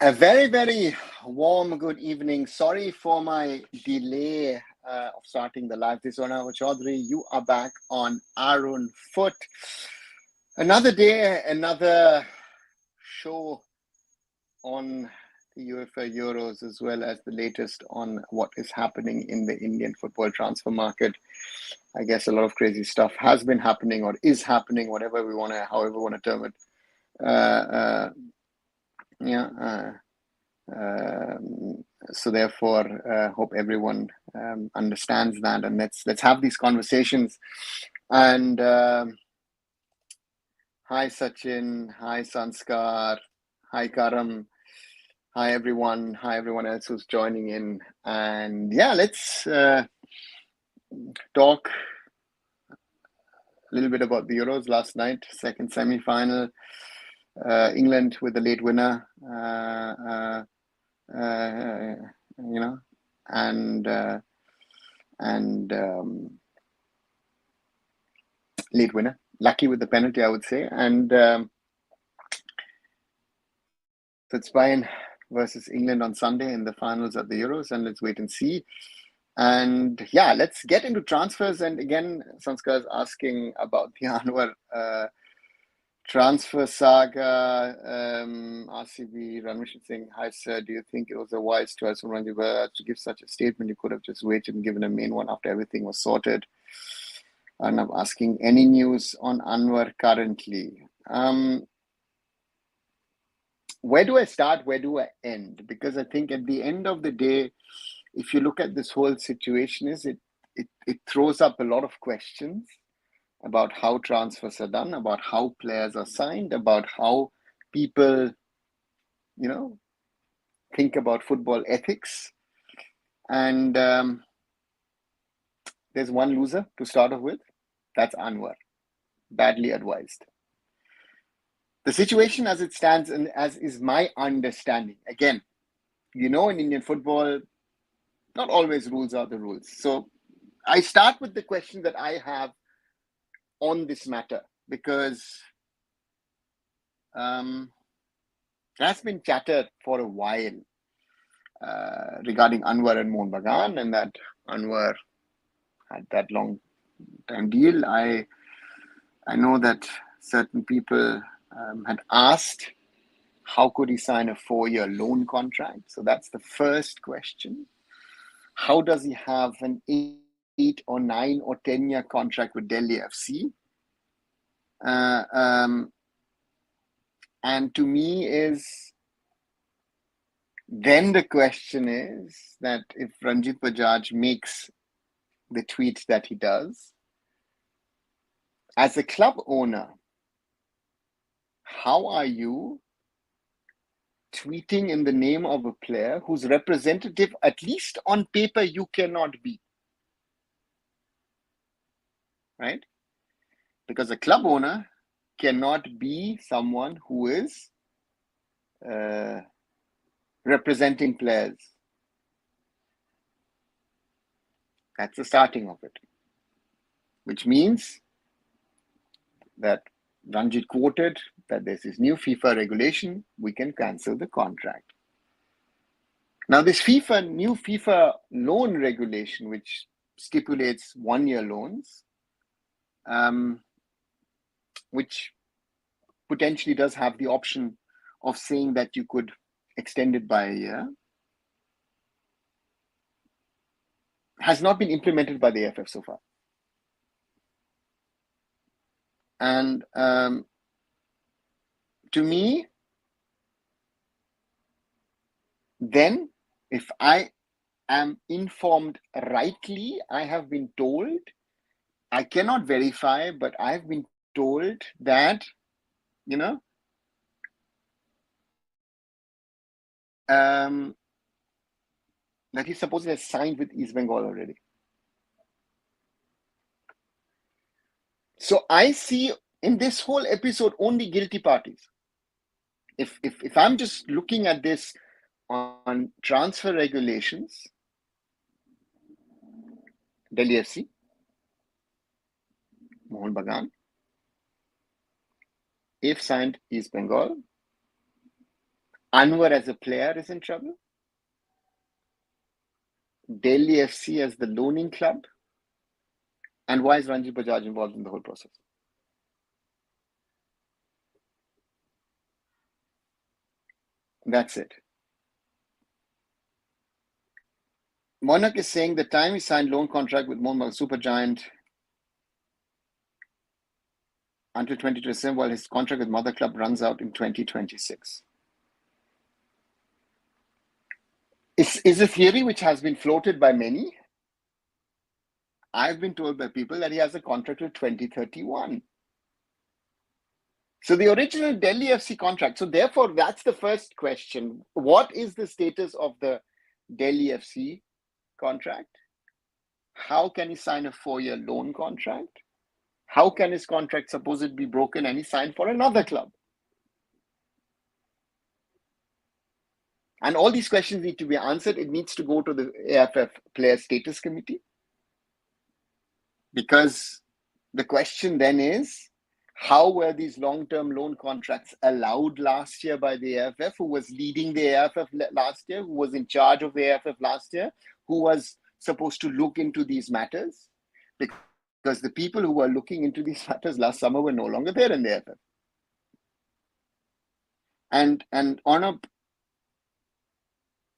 A very, very warm good evening. Sorry for my delay of starting the live. This is Arun Chaudhary. You are back on Arun Foot. Another day, another show on the UEFA Euros, as well as the latest on what is happening in the Indian football transfer market. I guess a lot of crazy stuff has been happening or is happening, whatever we want to, however we want to term it. So therefore, hope everyone understands that, and let's have these conversations. And hi Sachin, hi Sanskar, hi Karam, hi everyone else who's joining in, and yeah, let's talk a little bit about the Euros last night, second semi-final. England with the late winner. Late winner, lucky with the penalty, I would say. And so it's Spain versus England on Sunday in the finals at the Euros, and let's wait and see. And yeah, let's get into transfers. And again, Sanskar is asking about the Anwar transfer saga. RCB, Ranvir Singh, hi sir, do you think it was a wise choice from Ranjit to give such a statement? You could have just waited and given a main one after everything was sorted. And I'm asking, any news on Anwar currently? Where do I start? Where do I end? Because I think at the end of the day, if you look at this whole situation, it throws up a lot of questions about how transfers are done, about how players are signed, about how people, think about football ethics. And there's one loser to start off with. That's Anwar, badly advised. The situation as it stands, and as is my understanding, again, in Indian football, not always rules are the rules. So I start with the question that I have on this matter, because there's been chatter for a while regarding Anwar and Mohun Bagan, and that Anwar had that long-time deal. I know that certain people had asked, how could he sign a 4-year loan contract? So that's the first question. How does he have an 8 or 9 or 10-year contract with Delhi FC? And to me then the question is that if Ranjit Bajaj makes the tweet that he does, as a club owner, how are you tweeting in the name of a player whose representative, at least on paper, you cannot be? Right? Because a club owner cannot be someone who is representing players. That's the starting of it. Which means that Ranjit quoted that there's this new FIFA regulation, we can cancel the contract. Now, this new FIFA loan regulation, which stipulates 1-year loans, which potentially does have the option of saying that you could extend it by a year, has not been implemented by the AFF so far. And to me, then, if I am informed rightly, I have been told, I cannot verify, but I have been told that, that he supposedly has signed with East Bengal already. So I see in this whole episode only guilty parties. If I'm just looking at this on transfer regulations, Delhi FC, Mohun Bagan, if signed East Bengal, Anwar as a player is in trouble. Delhi FC as the loaning club. And why is Ranjit Bajaj involved in the whole process? That's it. Monak is saying the time he signed loan contract with Mohun Super Giant until 2027, while his contract with Mother Club runs out in 2026. Is a theory which has been floated by many. I've been told by people that he has a contract till 2031. So the original Delhi FC contract. So therefore, that's the first question. What is the status of the Delhi FC contract? How can he sign a 4-year loan contract? How can his contract supposedly be broken and he signed for another club? And all these questions need to be answered. It needs to go to the AFF Player Status Committee. Because the question then is, how were these long-term loan contracts allowed last year by the AFF, who was leading the AFF last year, who was in charge of the AFF last year, who was supposed to look into these matters? Because the people who were looking into these matters last summer were no longer there in the AFF. And on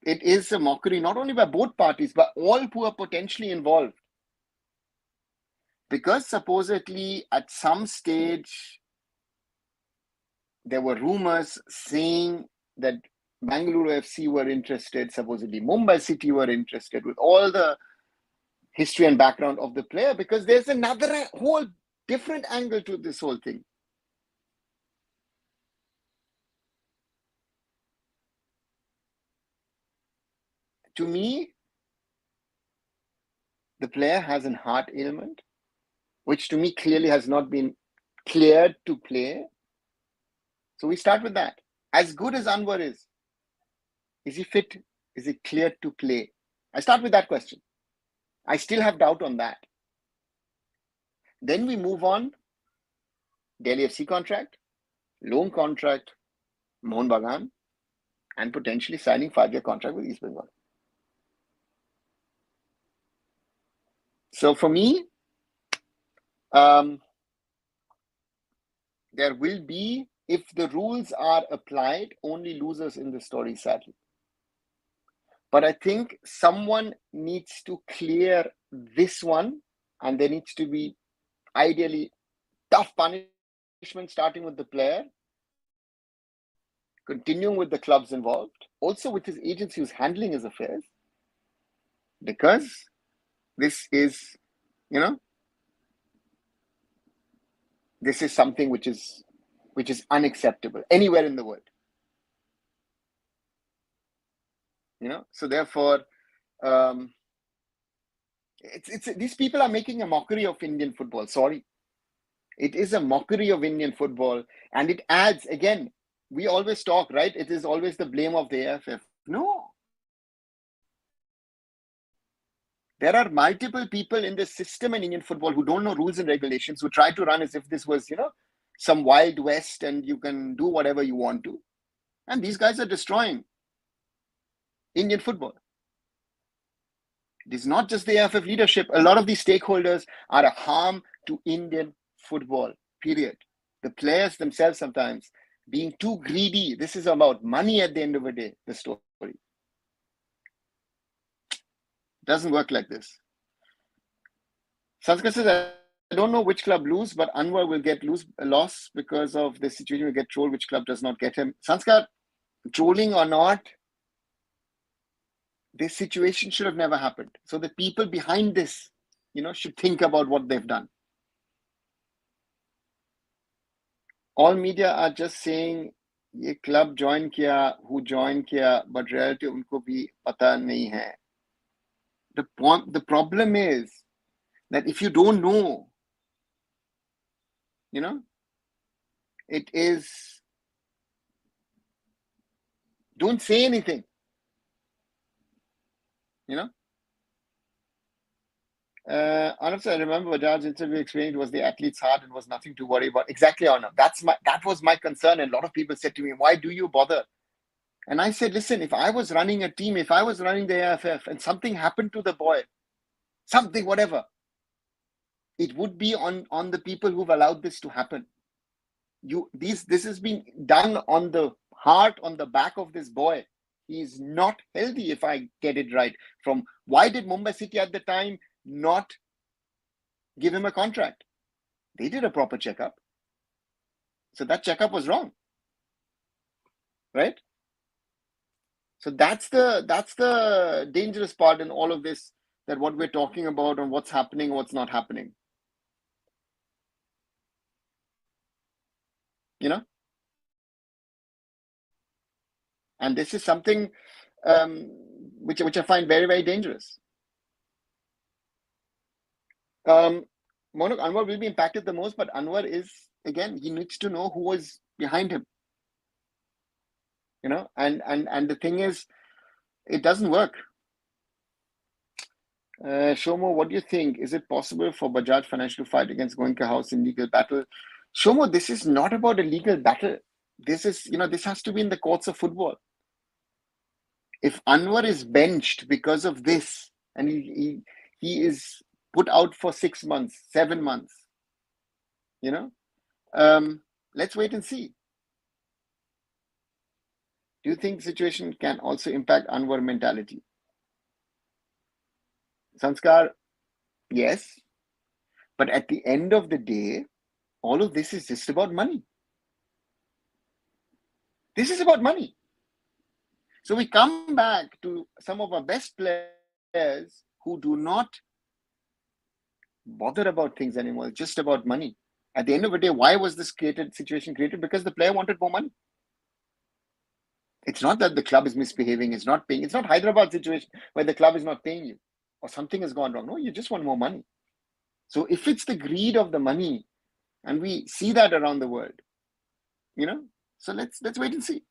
it is a mockery, not only by both parties, but all who are potentially involved. Because supposedly at some stage, there were rumors saying that Bangalore FC were interested, supposedly Mumbai City were interested, with all the history and background of the player, because there's another whole different angle to this whole thing. To me, the player has an heart ailment, which to me clearly has not been cleared to play. So we start with that. As good as Anwar is he fit? Is he cleared to play? I start with that question. I still have doubt on that. Then we move on. Delhi FC contract, loan contract, Mohun Bagan, and potentially signing 5-year contract with East Bengal. So for me, there will be, if the rules are applied, only losers in the story, sadly. But I think someone needs to clear this one, and there needs to be ideally tough punishment starting with the player, continuing with the clubs involved, also with his agency who's handling his affairs, because this is, this is something which is unacceptable anywhere in the world. So therefore, these people are making a mockery of Indian football. Sorry. It is a mockery of Indian football. And it adds, again, we always talk, right? It is always the blame of the AFF. No. There are multiple people in the system in Indian football who don't know rules and regulations, who try to run as if this was, some Wild West and you can do whatever you want to. And these guys are destroying Indian football. It is not just the AFF leadership. A lot of these stakeholders are a harm to Indian football, period. The players themselves sometimes being too greedy. This is about money at the end of the day, the story. It doesn't work like this. Sanskar says, I don't know which club lose, but Anwar will get a loss because of this situation. Will get trolled. Which club does not get him? Sanskar, trolling or not, this situation should have never happened. So the people behind this, should think about what they've done. All media are just saying, ये club join किया, who join किया, but reality उनको भी पता नहीं है. The problem is that if you don't know, it is, don't say anything. Arnav, I remember Bajaj's interview explaining it was the athlete's heart and was nothing to worry about. Exactly, Arnav. That was my concern. And a lot of people said to me, why do you bother? And I said, listen, if I was running a team, if I was running the AFF and something happened to the boy, something, whatever, it would be on the people who've allowed this to happen. This has been done on the heart, on the back of this boy. He's not healthy, if I get it right. From why did Mumbai City at the time not give him a contract? They did a proper checkup. So that checkup was wrong. Right? So that's the dangerous part in all of this, that what we're talking about and what's happening, what's not happening. You know? And this is something which I find very, very dangerous. Monok, Anwar will be impacted the most, but Anwar is, again, he needs to know who was behind him. You know, and the thing is, it doesn't work. Shomo, what do you think? Is it possible for Bajaj Financial to fight against Goenka House in legal battle? Shomo, this is not about a legal battle. This is, this has to be in the courts of football. If Anwar is benched because of this, and he is put out for 6 months, 7 months, let's wait and see. Do you think the situation can also impact Anwar mentality? Sanskar, yes. But at the end of the day, all of this is just about money. This is about money. So we come back to some of our best players who do not bother about things anymore. It's just about money. At the end of the day, why was this situation created? Because the player wanted more money. It's not that the club is misbehaving, it's not paying. It's not Hyderabad situation where the club is not paying you or something has gone wrong. No, you just want more money. So if it's the greed of the money, and we see that around the world, so let's wait and see.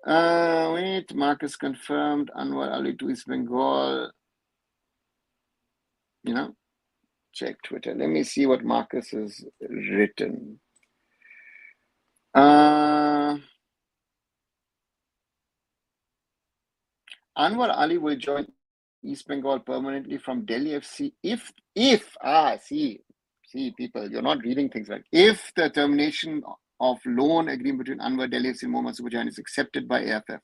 Wait, Marcus confirmed Anwar Ali to East Bengal. Check Twitter. Let me see what Marcus has written. Anwar Ali will join East Bengal permanently from Delhi FC if see people, you're not reading things right. If the termination of loan agreement between Anwar, Delhi FC and Mohammad Subhajan is accepted by AFF,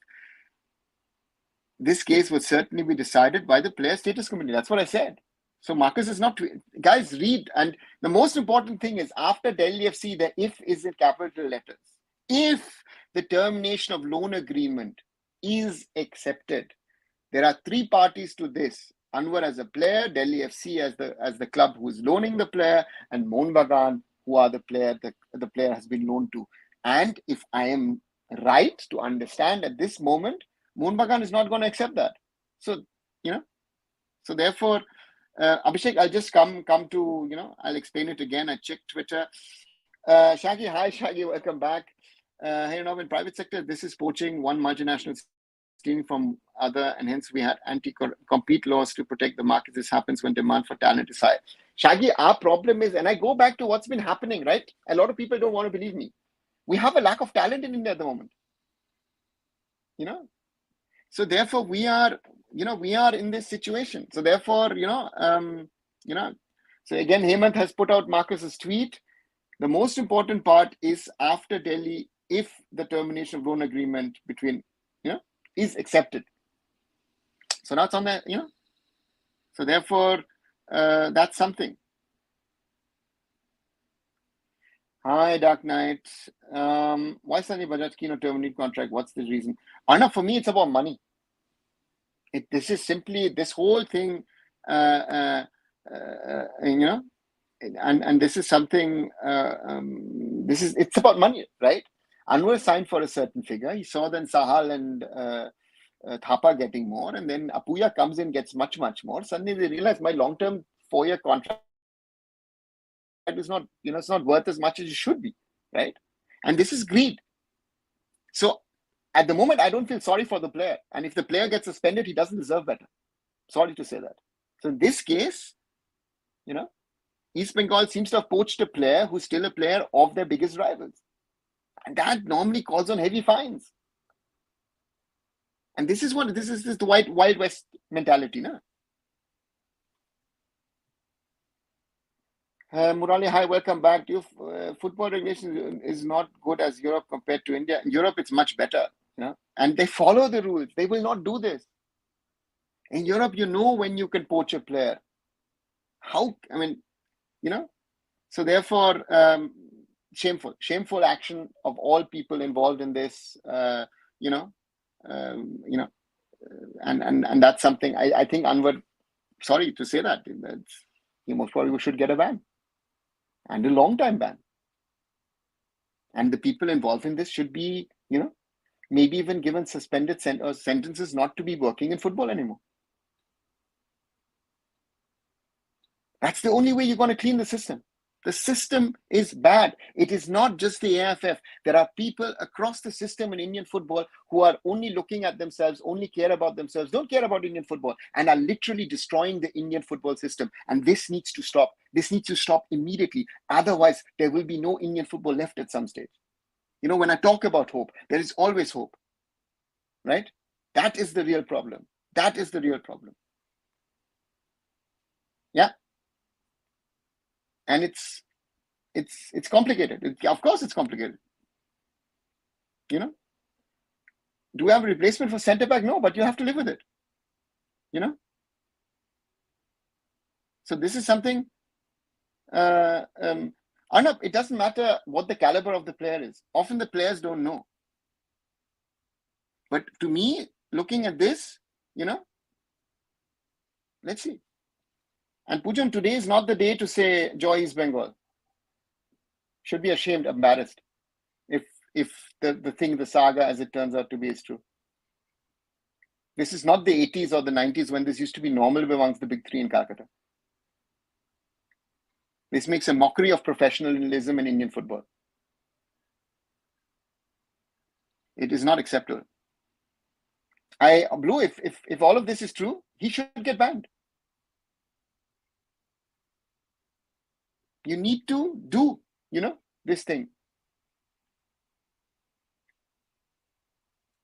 this case would certainly be decided by the player status committee. That's what I said. So Marcus is not, guys, read. And the most important thing is after Delhi FC, the if is in capital letters. If the termination of loan agreement is accepted, there are 3 parties to this. Anwar as a player, Delhi FC as the club who is loaning the player, and Mohun Bagan, who are the player the player has been loaned to. And if I am right to understand at this moment, Mohun Bagan is not going to accept that. So, so therefore, Abhishek, I'll just come to, I'll explain it again. I checked Twitter. Shaggy, hi Shaggy, welcome back. Hey, in private sector, this is poaching, one multinational stealing from other, and hence we had anti-compete laws to protect the market. This happens when demand for talent is high. Shaggy, our problem is, and I go back to what's been happening, right? A lot of people don't want to believe me. We have a lack of talent in India at the moment. So therefore we are in this situation. So therefore, so again, Hemant has put out Marcus's tweet. The most important part is after Delhi, if the termination of loan agreement between, is accepted. So now it's on the, so therefore, that's something. Hi, Dark Knight. Why Sunny Bajaj keen on terminate contract? What's the reason? Arnav, for me, it's about money. This is simply this whole thing, and this is something. It's about money, right? Anwar signed for a certain figure. He saw then Sahal and Thapa getting more, and then Apuya comes in, gets much more. Suddenly they realize my long-term 4-year contract is not, it's not worth as much as it should be, right? And this is greed. So at the moment, I don't feel sorry for the player. And if the player gets suspended, he doesn't deserve better. Sorry to say that. So in this case, East Bengal seems to have poached a player who's still a player of their biggest rivals. And that normally calls on heavy fines. And this is the Wild West mentality, no? Murali, hi, welcome back. Football regulation is not good as Europe compared to India. In Europe, it's much better, and they follow the rules. They will not do this. In Europe, when you can poach a player. So therefore, shameful action of all people involved in this, and that's something I think Anwar, sorry to say that, he most probably should get a ban, and a long time ban. And the people involved in this should be, maybe even given suspended sentences not to be working in football anymore. That's the only way you're going to clean the system. The system is bad. It is not just the AFF. There are people across the system in Indian football who are only looking at themselves, only care about themselves, don't care about Indian football, and are literally destroying the Indian football system. And this needs to stop. This needs to stop immediately. Otherwise, there will be no Indian football left at some stage. When I talk about hope, there is always hope, right? That is the real problem. That is the real problem. Yeah. And it's complicated. Of course, it's complicated. Do we have a replacement for centre back? No, but you have to live with it. So this is something. Arnab, it doesn't matter what the caliber of the player is. Often the players don't know. But to me, looking at this, let's see. And Pujan, today is not the day to say Joy East Bengal. Should be ashamed, embarrassed, if the saga as it turns out to be is true. This is not the 80s or the 90s when this used to be normal amongst the big three in Calcutta. This makes a mockery of professionalism in Indian football. It is not acceptable. Blue, if all of this is true, he should get banned. You need to do, this thing.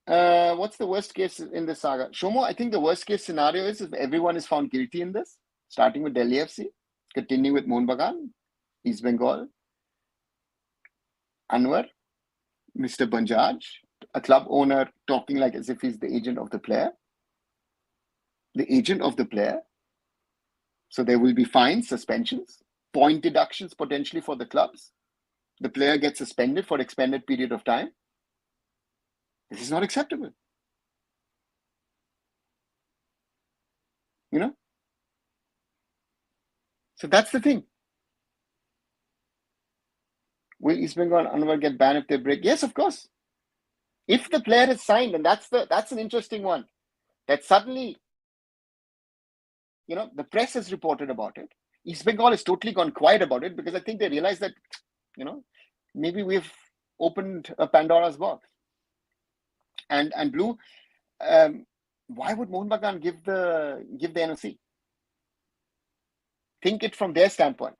What's the worst case in this saga? Shomo, I think the worst case scenario is if everyone is found guilty in this, starting with Delhi FC, continuing with Mohun Bagan, East Bengal, Anwar, Mr. Banjaj, a club owner talking like as if he's the agent of the player. The agent of the player. So there will be fines, suspensions, point deductions potentially for the clubs. The player gets suspended for extended period of time. This is not acceptable. So that's the thing. Will East Bengal Anwar get banned if they break? Yes, of course. If the player is signed, and that's an interesting one, that suddenly, the press has reported about it. East Bengal has totally gone quiet about it because I think they realize that, maybe we've opened a Pandora's box. And Blue, why would Mohun Bagan give the NOC? Think it from their standpoint.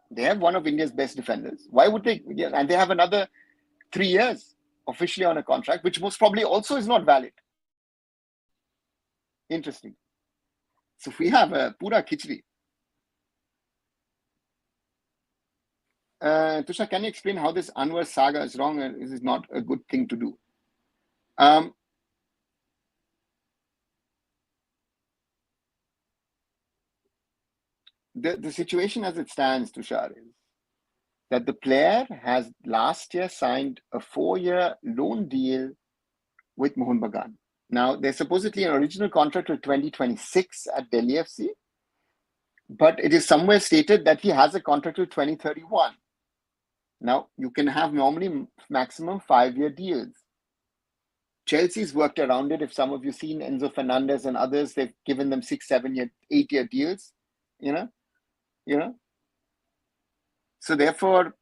They have one of India's best defenders. Why would they? And they have another 3 years officially on a contract, which most probably also is not valid. Interesting. So we have a pura khichdi. Tushar, can you explain how this Anwar saga is wrong and this is not a good thing to do? The situation as it stands, Tushar, is that the player has last year signed a 4-year loan deal with Mohun Bagan. Now, there's supposedly an original contract till 2026 at Delhi FC, but it is somewhere stated that he has a contract till 2031. Now, you can have normally maximum 5-year deals. Chelsea's worked around it. If some of you seen Enzo Fernandez and others, they've given them 6, 7-year, 8-year deals, So therefore,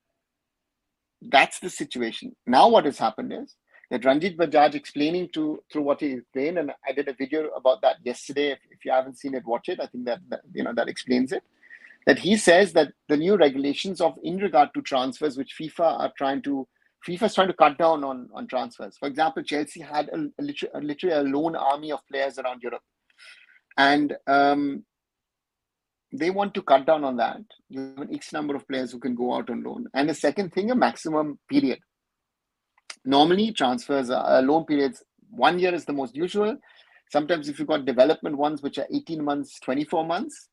that's the situation. Now what has happened is that Ranjit Bajaj explaining through what he explained, and I did a video about that yesterday. If you haven't seen it, watch it. I think that explains it. That he says that the new regulations in regard to transfers, which FIFA are trying to FIFA's trying to cut down on transfers. For example, Chelsea had literally a lone army of players around Europe. And they want to cut down on that. You have an X number of players who can go out on loan. And the second thing, a maximum period. Normally, transfers, loan periods, 1 year is the most usual. Sometimes if you've got development ones, which are 18 months, 24 months,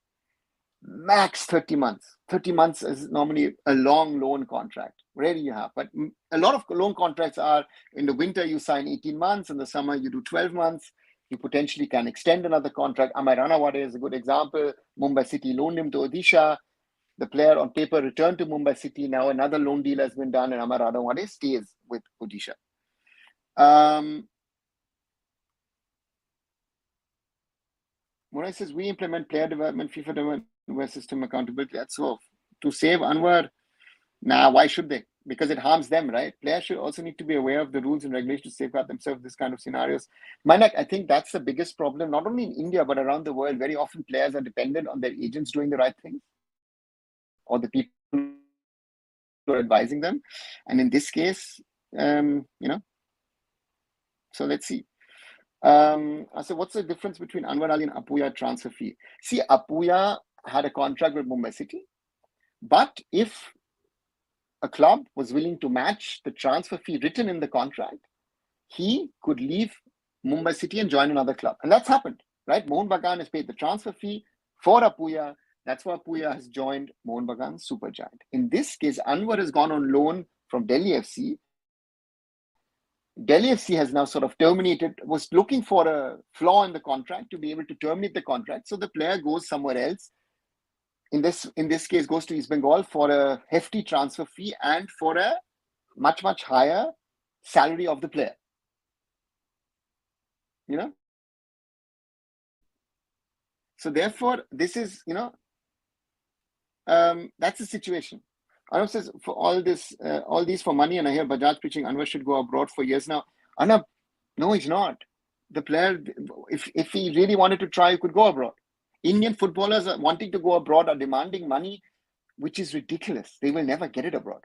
max 30 months. 30 months is normally a long loan contract. Rarely you have. But a lot of loan contracts are, in the winter, you sign 18 months. In the summer, you do 12 months. You potentially can extend another contract. Amar Ranawade is a good example. Mumbai City loaned him to Odisha. The player on paper returned to Mumbai City. Now another loan deal has been done and Amar Ranawade stays with Odisha. Moray says, we implement player development, FIFA development system accountability. That's so. To save Anwar, why should they? Because it harms them, right? Players should also need to be aware of the rules and regulations to safeguard themselves in this kind of scenarios. Manak, I think that's the biggest problem, not only in India, but around the world. Very often players are dependent on their agents doing the right thing or the people who are advising them. And in this case, so let's see. I said, what's the difference between Anwar Ali and Apuya transfer fee? See, Apuya had a contract with Mumbai City, but if a club was willing to match the transfer fee written in the contract, he could leave Mumbai City and join another club. And that's happened, right? Mohun Bagan has paid the transfer fee for Apuya. That's why Apuya has joined Mohun Bagan Supergiant. In this case, Anwar has gone on loan from Delhi FC. Delhi FC has now sort of terminated, was looking for a flaw in the contract to be able to terminate the contract. So the player goes somewhere else. In this case, goes to East Bengal for a hefty transfer fee and for a much, much higher salary of the player. So therefore, this is, that's the situation. Arnav says, for all these for money, and I hear Bajaj preaching Anwar should go abroad for years now. Arnav, no, he's not. The player, if he really wanted to try, he could go abroad. Indian footballers are wanting to go abroad are demanding money, which is ridiculous. They will never get it abroad.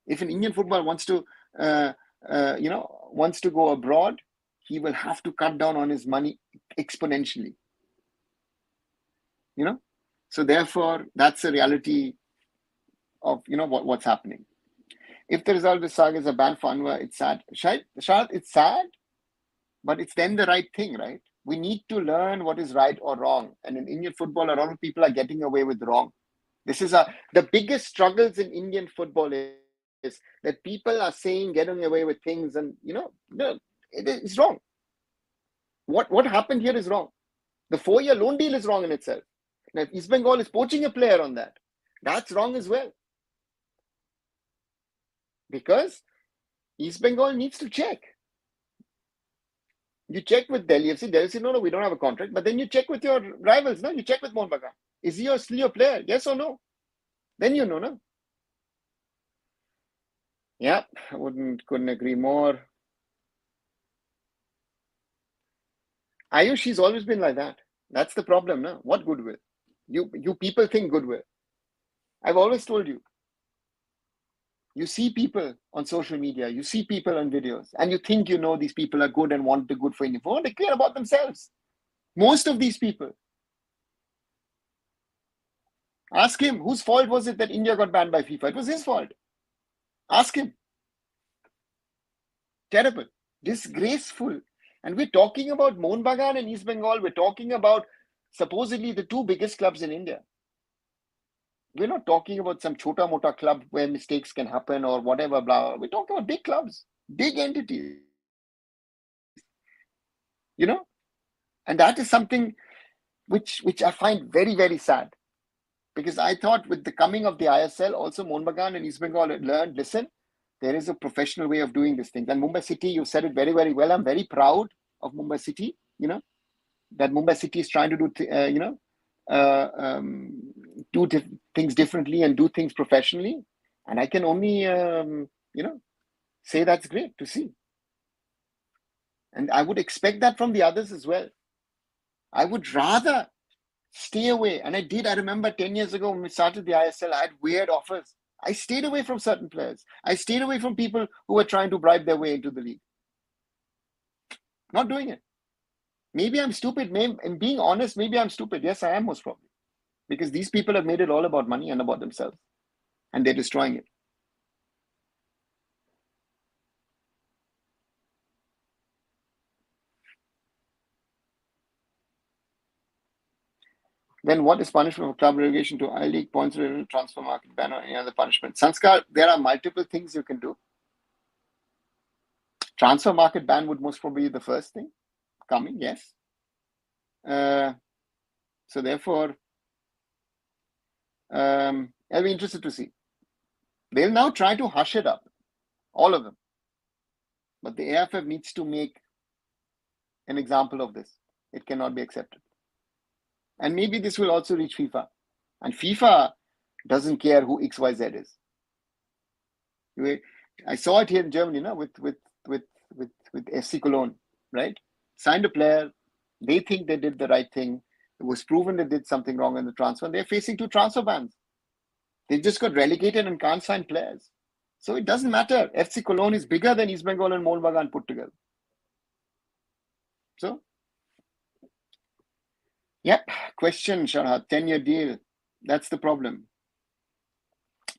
If an Indian footballer wants to go abroad, he will have to cut down on his money exponentially. So therefore, that's the reality of what's happening. If the result of this saga is a ban for Anwar, it's sad. Shahid, it's sad, but it's then the right thing, right? We need to learn what is right or wrong. And in Indian football, a lot of people are getting away with wrong. This is the biggest struggles in Indian football is that people are saying getting away with things, and it's wrong. What happened here is wrong. The 4-year loan deal is wrong in itself. Now, if East Bengal is poaching a player on that, that's wrong as well. Because East Bengal needs to check. You check with Delhi FC. Delhi FC, no, we don't have a contract. But then you check with your rivals, no? You check with Mohun Bagan. Is he still your player? Yes or no? Then you know, no? Yeah, couldn't agree more. Ayush, she's always been like that. That's the problem, no? What goodwill? You people think goodwill. I've always told you. You see people on social media, you see people on videos, and you think these people are good and want the good for India. They care about themselves. Most of these people. Ask him, whose fault was it that India got banned by FIFA? It was his fault. Ask him. Terrible. Disgraceful. And we're talking about Mohun Bagan and East Bengal. We're talking about supposedly the two biggest clubs in India. We're not talking about some chota mota club where mistakes can happen or whatever, blah. We're talking about big clubs, big entities. And that is something which I find very, very sad. Because I thought with the coming of the ISL, also Mohun Bagan and East Bengal learned, listen, there is a professional way of doing these things. And Mumbai City, you said it very, very well. I'm very proud of Mumbai City, that Mumbai City is trying to do things differently and do things professionally. And I can only, say that's great to see. And I would expect that from the others as well. I would rather stay away. And I remember 10 years ago when we started the ISL, I had weird offers. I stayed away from certain players. I stayed away from people who were trying to bribe their way into the league. Not doing it. Maybe I'm stupid. Maybe, in being honest, maybe I'm stupid. Yes, I am most probably. Because these people have made it all about money and about themselves. And they're destroying it. Then what is punishment for club relegation to I-League, points related transfer market ban, or any other punishment? Sanskar, there are multiple things you can do. Transfer market ban would most probably be the first thing coming, yes. So therefore, I'll be interested to see. They'll now try to hush it up, all of them. But the AFF needs to make an example of this. It cannot be accepted. And maybe this will also reach FIFA. And FIFA doesn't care who XYZ is. I saw it here in Germany, with FC Cologne, right? Signed a player. They think they did the right thing. It was proven they did something wrong in the transfer. They're facing 2 transfer bans. They just got relegated and can't sign players. So it doesn't matter. FC Cologne is bigger than East Bengal and Mohun Bagan put together. So, yep. Question, Sharhat. 10-year deal. That's the problem.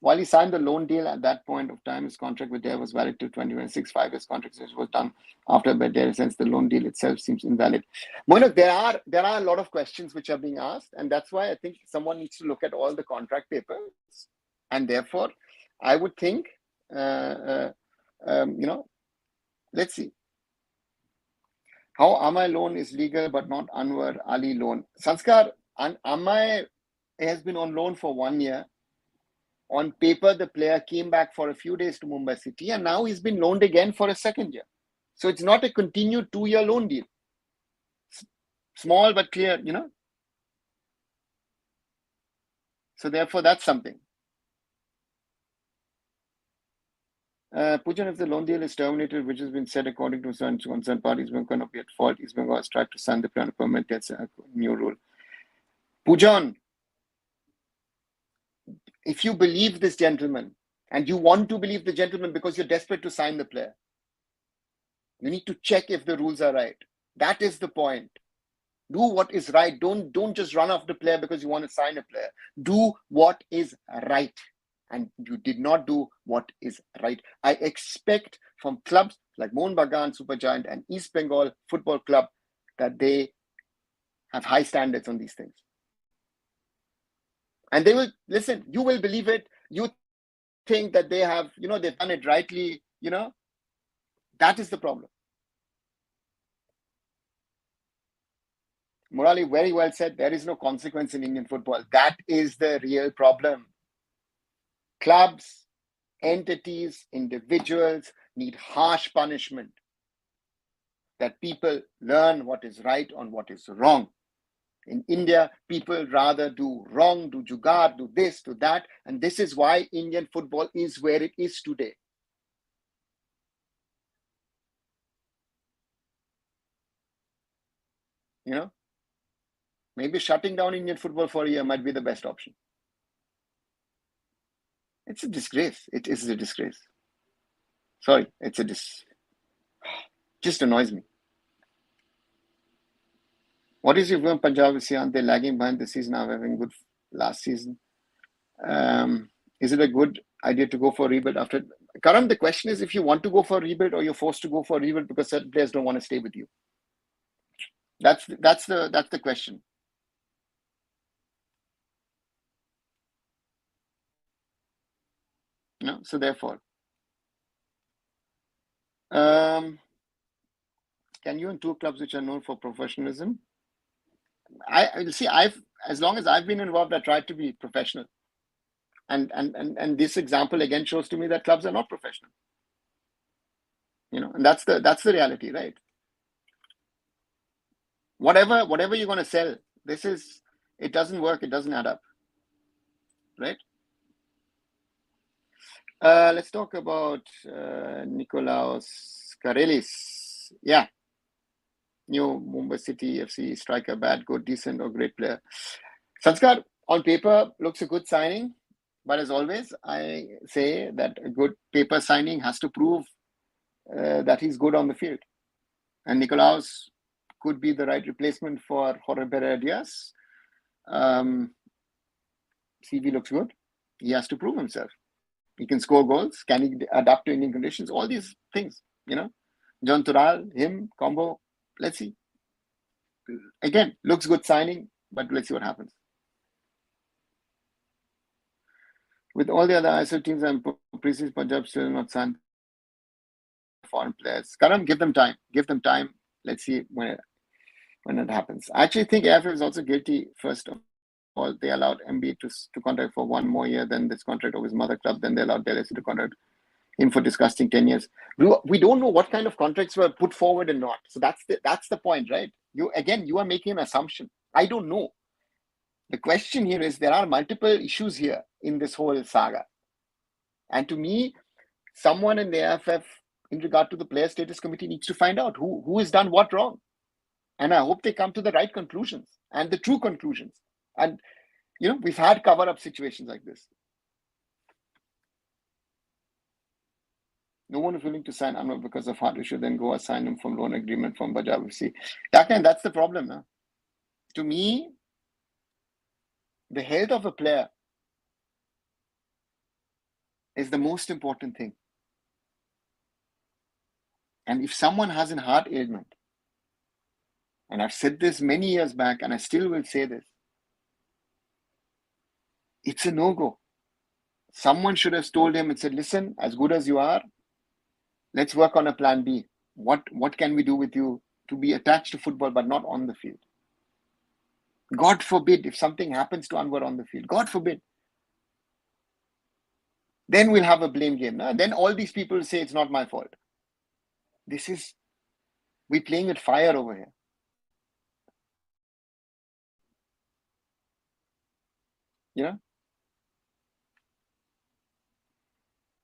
While he signed the loan deal at that point of time, his contract with Dare was valid till 2026. 5 years contract was done after by Dare, since the loan deal itself seems invalid. Moinak, there are a lot of questions which are being asked, and that's why I think someone needs to look at all the contract papers. And therefore, I would think, let's see. How Amai loan is legal but not Anwar Ali loan? Sanskar, Amai has been on loan for 1 year. On paper, the player came back for a few days to Mumbai City, and now he's been loaned again for a 2nd year. So it's not a continued 2-year loan deal. Small but clear, So therefore, that's something. Pujan, if the loan deal is terminated, which has been said according to certain concerned parties, Bengal cannot be at fault. East Bengal has tried to sign the plan of permit. That's a new rule. Pujan, if you believe this gentleman, and you want to believe the gentleman because you're desperate to sign the player, you need to check if the rules are right. That is the point. Do what is right. Don't just run off the player because you want to sign a player. Do what is right. And you did not do what is right. I expect from clubs like Mohun Bagan, Supergiant, and East Bengal Football Club that they have high standards on these things. And they will, listen, you will believe it. You think that they have, they've done it rightly, that is the problem. Murali very well said, there is no consequence in Indian football. That is the real problem. Clubs, entities, individuals need harsh punishment. That people learn what is right and what is wrong. In India, people rather do wrong, do jugaad, do this, do that. And this is why Indian football is where it is today. Maybe shutting down Indian football for a year might be the best option. It's a disgrace. It is a disgrace. Sorry, just annoys me. What is your view on Punjab Sian? They're lagging behind the season now, having good last season. Is it a good idea to go for a rebuild after? Karam, the question is if you want to go for a rebuild or you're forced to go for a rebuild because certain players don't want to stay with you. That's the question. So therefore, can you in 2 clubs which are known for professionalism? As long as I've been involved, I tried to be professional. And this example again shows to me that clubs are not professional. And that's the reality, right? Whatever you're going to sell, it doesn't work, it doesn't add up. Right? Let's talk about Nikolaos Karelis. Yeah. New Mumbai City FC striker, bad, good, decent, or great player. Sanskar, on paper, looks a good signing. But as always, I say that a good paper signing has to prove that he's good on the field. And Nicolaus could be the right replacement for Jorge Pereira Diaz. CV looks good. He has to prove himself. He can score goals. Can he adapt to Indian conditions? All these things, John Tural, him, combo. Let's see. Again, looks good signing, but let's see what happens. With all the other ISL teams and preseason, Punjab still not signed foreign players. Karam, give them time. Give them time. Let's see when it happens. I actually think AFF is also guilty. First of all, they allowed MB to contract for 1 more year than this contract of his mother club. Then they allowed Delhi to contract him for disgusting 10 years. We don't know what kind of contracts were put forward and not. So that's the point, right? You are making an assumption. I don't know. The question here is there are multiple issues here in this whole saga. And to me, someone in the AFF in regard to the player status committee needs to find out who has done what wrong. And I hope they come to the right conclusions and the true conclusions. And, we've had cover-up situations like this. No one is willing to sign Anwar because of heart issue, then go assign him from loan agreement from Punjab FC. That's the problem. Now. To me, the health of a player is the most important thing. And if someone has a heart ailment, and I've said this many years back, and I still will say this, it's a no-go. Someone should have told him and said, listen, as good as you are, let's work on a plan B. What can we do with you to be attached to football, but not on the field? God forbid if something happens to Anwar on the field. God forbid. Then we'll have a blame game. No? Then all these people say it's not my fault. We're playing with fire over here.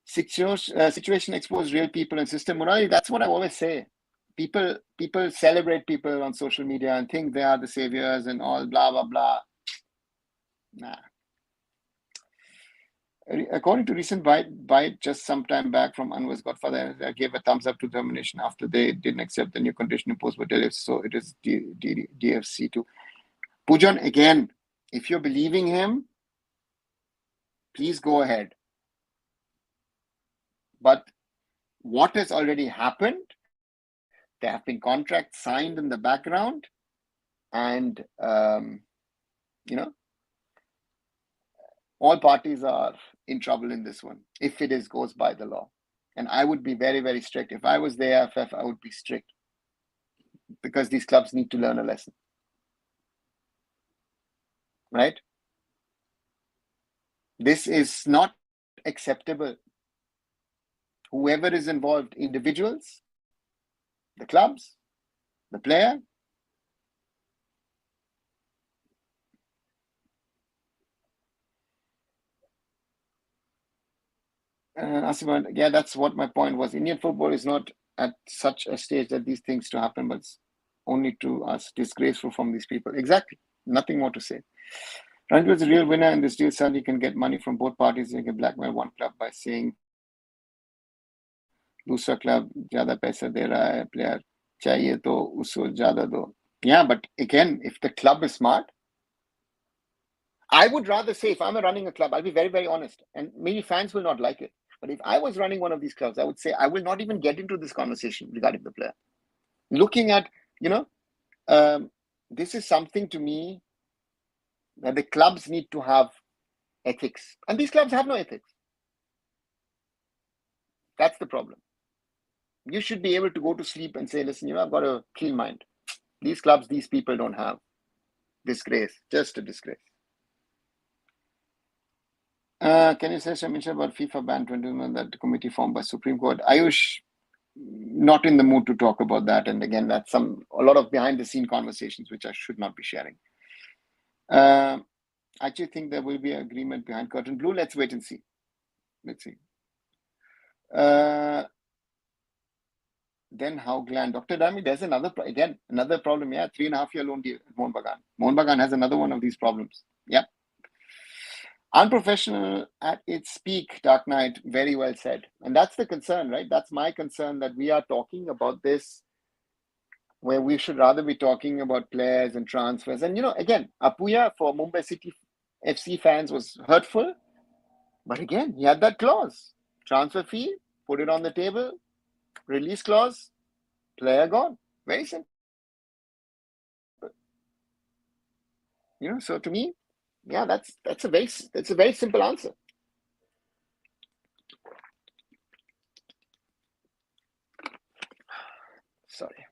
Situation expose real people and system morality. That's what I always say. People celebrate people on social media and think they are the saviors and all blah blah blah. Nah. According to recent bite just some time back from Anwar's godfather, I gave a thumbs up to termination after they didn't accept the new condition imposed by Delhi. So it is DFC too. Pujan, again, if you're believing him, please go ahead. But what has already happened, there have been contracts signed in the background, and all parties are in trouble in this one if it goes by the law. And I would be very, very strict. If I was the AFF, I would be strict because these clubs need to learn a lesson. Right? This is not acceptable. Whoever is involved, individuals, the clubs, the player. Yeah, that's what my point was. Indian football is not at such a stage that these things to happen, but it's only to us disgraceful from these people. Exactly. Nothing more to say. Ranjit is a real winner in this deal. Sadly, can get money from both parties. They can blackmail one club by saying दूसरा club ज़्यादा पैसा दे रहा है player चाहिए तो उसको ज़्यादा दो. Yeah, but again, if the club is smart, I would rather say if I'm running a club, I'll be very, very honest, and maybe fans will not like it. But if I was running one of these clubs, I would say I will not even get into this conversation regarding the player. Looking at, this is something to me that the clubs need to have ethics. And these clubs have no ethics. That's the problem. You should be able to go to sleep and say, listen, I've got a clean mind. These clubs, these people don't have disgrace, just a disgrace. Can you say something about FIFA ban 21, that committee formed by Supreme Court? Ayush, not in the mood to talk about that. And again, that's a lot of behind the scene conversations, which I should not be sharing. I actually think there will be an agreement behind curtain blue. Let's wait and see. Let's see. Then how Glenn? Dr. Dami, there's another problem. Yeah, 3.5-year loan deal at Mohun Bagan. Mohun Bagan has another one of these problems. Yeah. Unprofessional at its peak, Dark Knight, very well said. And that's the concern, right? That's my concern, that we are talking about this where we should rather be talking about players and transfers. And, again, Apuya for Mumbai City FC fans was hurtful. But again, he had that clause. Transfer fee, put it on the table, release clause, player gone. Very simple. So to me, yeah, that's a very simple answer. Sorry.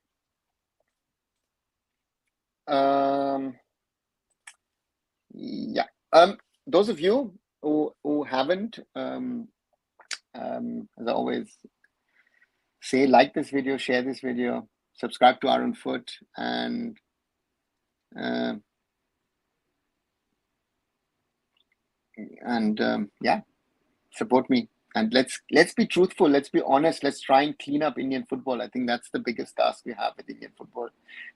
Yeah. Those of you who haven't, as I always say, like this video, share this video, subscribe to arunfoot, and yeah, support me. And let's be truthful. Let's be honest. Let's try and clean up Indian football. I think that's the biggest task we have with Indian football.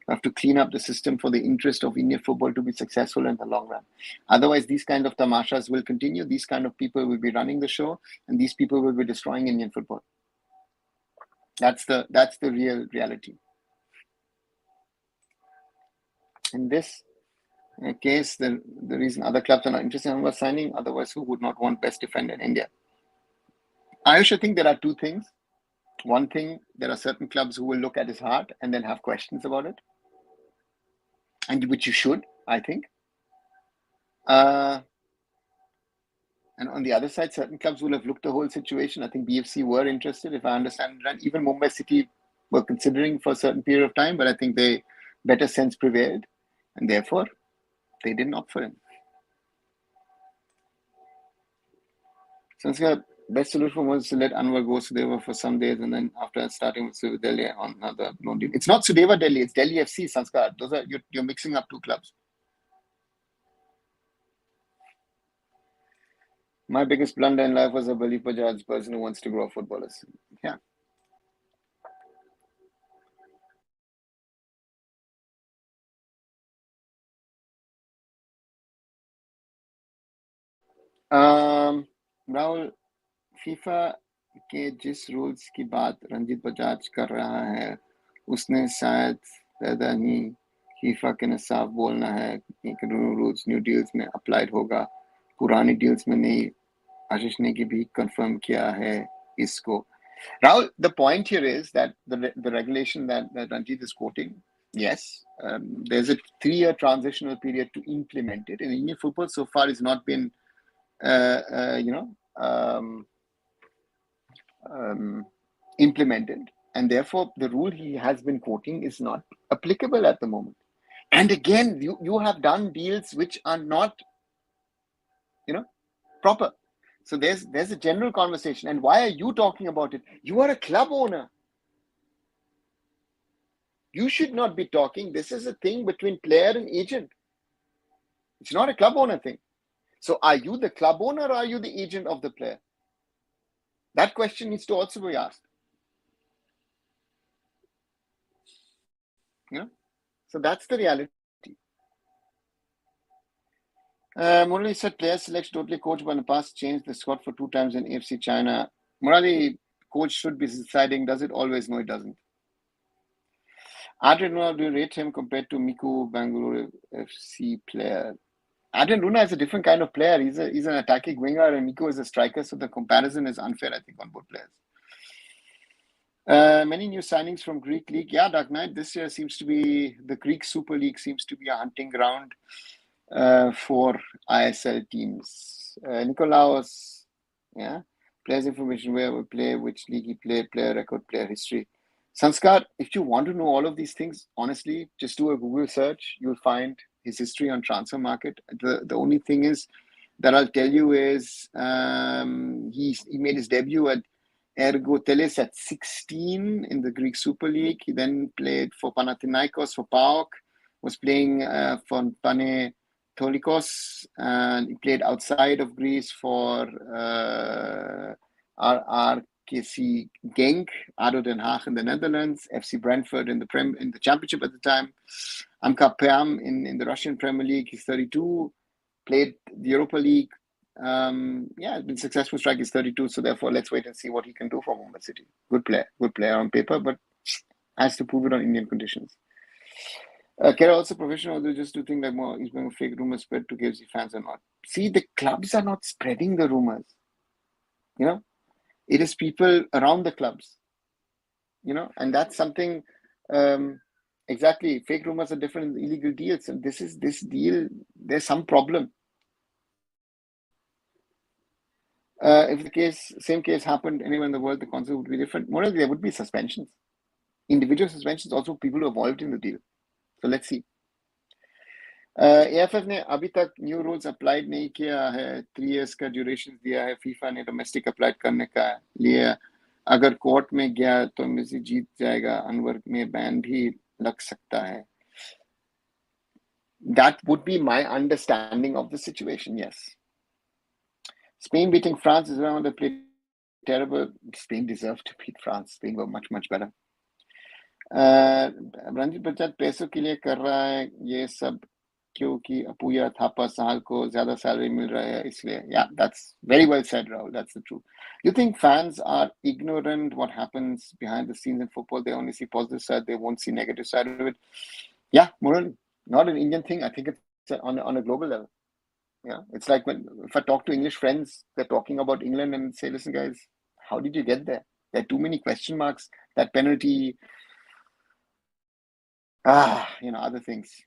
We have to clean up the system for the interest of Indian football to be successful in the long run. Otherwise, these kind of tamashas will continue. These kind of people will be running the show, and these people will be destroying Indian football. That's the real reality. In this case, the reason other clubs are not interested in signing, otherwise, who would not want best defender in India? Ayush, I think there are two things. One thing, there are certain clubs who will look at his heart and then have questions about it, and which you should, I think. And on the other side, certain clubs will have looked the whole situation. I think BFC were interested, if I understand right. Even Mumbai City were considering for a certain period of time, but I think better sense prevailed, and therefore they didn't opt for him. Sanskar, best solution was to let Anwar go Sudeva for some days, and then after starting with Sudeva Delhi on another no deal. It's not Sudeva Delhi, it's Delhi FC, Sanskar. Those are you're mixing up two clubs. My biggest blunder in life was a Bali Pajaj person who wants to grow footballers. Yeah. Rahul, FIFA के जिस rules की बात रंजीत बजाज कर रहा है उसने शायद पैदा ही फीफा के ने साफ बोलना है कि रूल्स न्यू डील्स में अप्लाइड होगा, पुरानी डील्स में नहीं. आशीष ने की भी कंफर्म किया है इसको. Rahul, the point here is that the regulation that Ranjit is quoting, yes, there's a 3-year transitional period to implement it. In Indian football, so far, it's not been, implemented, and therefore the rule he has been quoting is not applicable at the moment. And again, you have done deals which are not, proper. So there's a general conversation. And why are you talking about it? You are a club owner. You should not be talking. This is a thing between player and agent. It's not a club owner thing. So are you the club owner or are you the agent of the player? That question needs to also be asked. So that's the reality. Murali said player selection totally coached, but in the past changed the squad for 2 times in AFC China. Murali, coach should be deciding, does it always? No, it doesn't. Adrian Runa, do you rate him compared to Miku, Bangalore FC player? Adrian Runa is a different kind of player. He's an attacking winger, and Miku is a striker, so the comparison is unfair, I think, on both players. Many new signings from Greek League. Yeah, Dark Knight, this year seems to be, the Greek Super League seems to be a hunting ground for ISL teams. Nikolaos, yeah, players information, where we play, which league he played, player record, player history. Sanskar, if you want to know all of these things, honestly, just do a Google search. You'll find his history on transfer market. The only thing is that I'll tell you is he made his debut at Ergo Teles at 16 in the Greek Super League. He then played for Panathinaikos, for PAOK, was playing for Pane Tolikos, and he played outside of Greece for RKC Genk, ADO Den Haag in the Netherlands, FC Brentford in the Championship at the time, Amka Perm in the Russian Premier League. He's 32, played the Europa League It's been successful strike. He's 32, so therefore let's wait and see what he can do for Mumbai City. Good player on paper, but has to prove it on Indian conditions. Kera also professional, although just to think like more is going to fake rumors spread to KFC fans or not. See, the clubs are not spreading the rumors. It is people around the clubs. And that's something. Exactly, fake rumors are different than illegal deals, and this deal. There's some problem. If the same case happened anywhere in the world, the concept would be different. More there would be suspensions, individual suspensions, also people who involved in the deal. So let's see. AFF ने अभी तक new rules applied नहीं किया है, 3 years का duration दिया है FIFA ने डोमेस्टिक अप्लाइड करने का लिए. अगर कोर्ट में गया तो मेसी जीत जाएगा, अनवर में बैन भी लग सकता है. That would be my understanding of the situation, yes. Spain beating France is around the play terrible. Spain deserved to beat France. Spain were much, much better. Ranjit बच्चा पैसों के लिए कर रहा है ये सब, क्योंकि अपूया थापा साल को ज्यादा सैलरी मिल रहा है इसलिए. Yeah, that's very well said, Rahul. That's the truth. You think fans are ignorant what happens behind the scenes in football? They only see positive side, they won't see negative side of it. Yeah, morally, not an Indian thing. I think it's on a global level. Yeah, it's like if I talk to English friends, they're talking about England and say, listen, guys, how did you get there? There are too many question marks. That penalty, other things.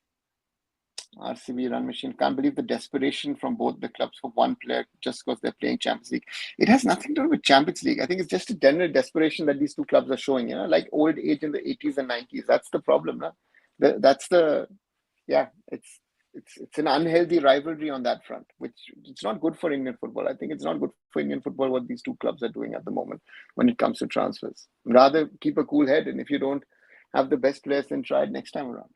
RCB run machine. Can't believe the desperation from both the clubs for one player just because they're playing Champions League. It has nothing to do with Champions League. I think it's just a general desperation that these two clubs are showing, like old age in the 80s and 90s. That's the problem. It's an unhealthy rivalry on that front, which it's not good for Indian football. I think it's not good for Indian football what these two clubs are doing at the moment when it comes to transfers. Rather keep a cool head, and if you don't have the best players, then try it next time around.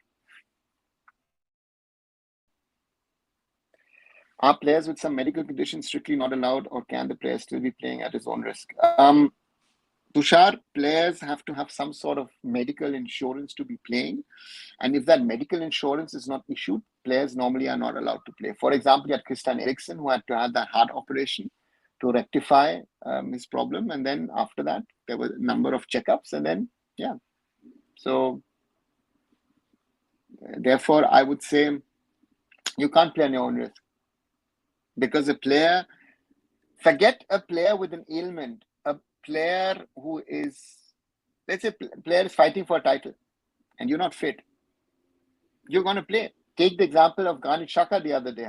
Are players with some medical conditions strictly not allowed, or can the player still be playing at his own risk? Tushar, players have to have some sort of medical insurance to be playing. And if that medical insurance is not issued, players normally are not allowed to play. For example, you had Christian Eriksen, who had to have that heart operation to rectify his problem. And then after that, there were a number of checkups. And then, So, therefore, I would say you can't play on your own risk. Because forget a player with an ailment, a player who is, let's say, player is fighting for a title and you're not fit. You're going to play. Take the example of Granit Xhaka the other day.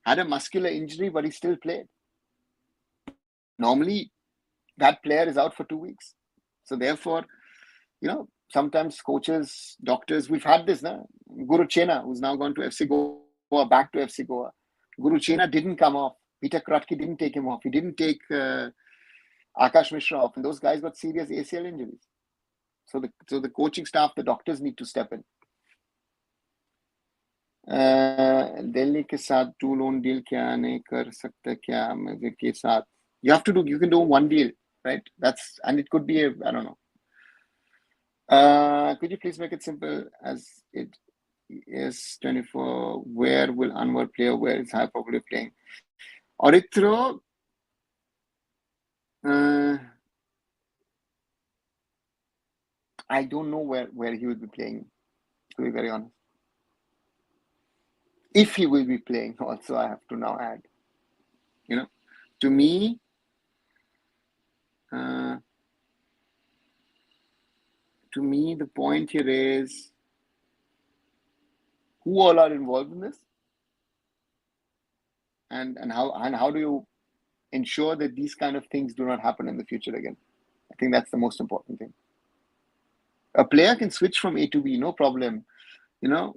Had a muscular injury, but he still played. Normally, that player is out for 2 weeks. So therefore, sometimes coaches, doctors, we've had this. Guru Chena, who's now gone to FC Goa, back to FC Goa. Guru Chena didn't come off. Peter Kratky didn't take him off. He didn't take Akash Mishra off. And those guys got serious ACL injuries. So the coaching staff, the doctors need to step in. Delhi के साथ 2 loan deal क्या नहीं कर सकते क्या मजे के साथ? You can do one deal, right? And it could be I don't know. Could you please make it simple as it is 24? Where will Anwar play? Where is high probably playing? Orithro, I don't know where he will be playing, to be very honest. If he will be playing, also I have to now add. To me, the point here is who all are involved in this, and how do you ensure that these kind of things do not happen in the future again? I think that's the most important thing. A player can switch from A to B, no problem. A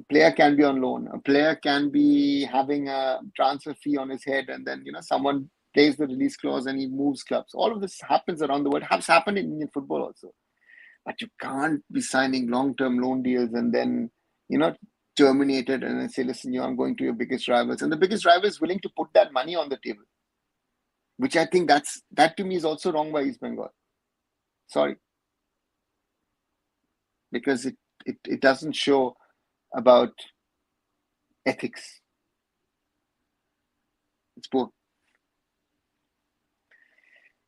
player can be on loan. A player can be having a transfer fee on his head, and then someone plays the release clause and he moves clubs. All of this happens around the world. Has happened in Indian football also. But you can't be signing long-term loan deals and then terminate it and then say, listen, I'm going to your biggest rivals, and the biggest rival is willing to put that money on the table, which I think that to me is also wrong by East Bengal. Sorry, because it doesn't show about ethics. It's poor.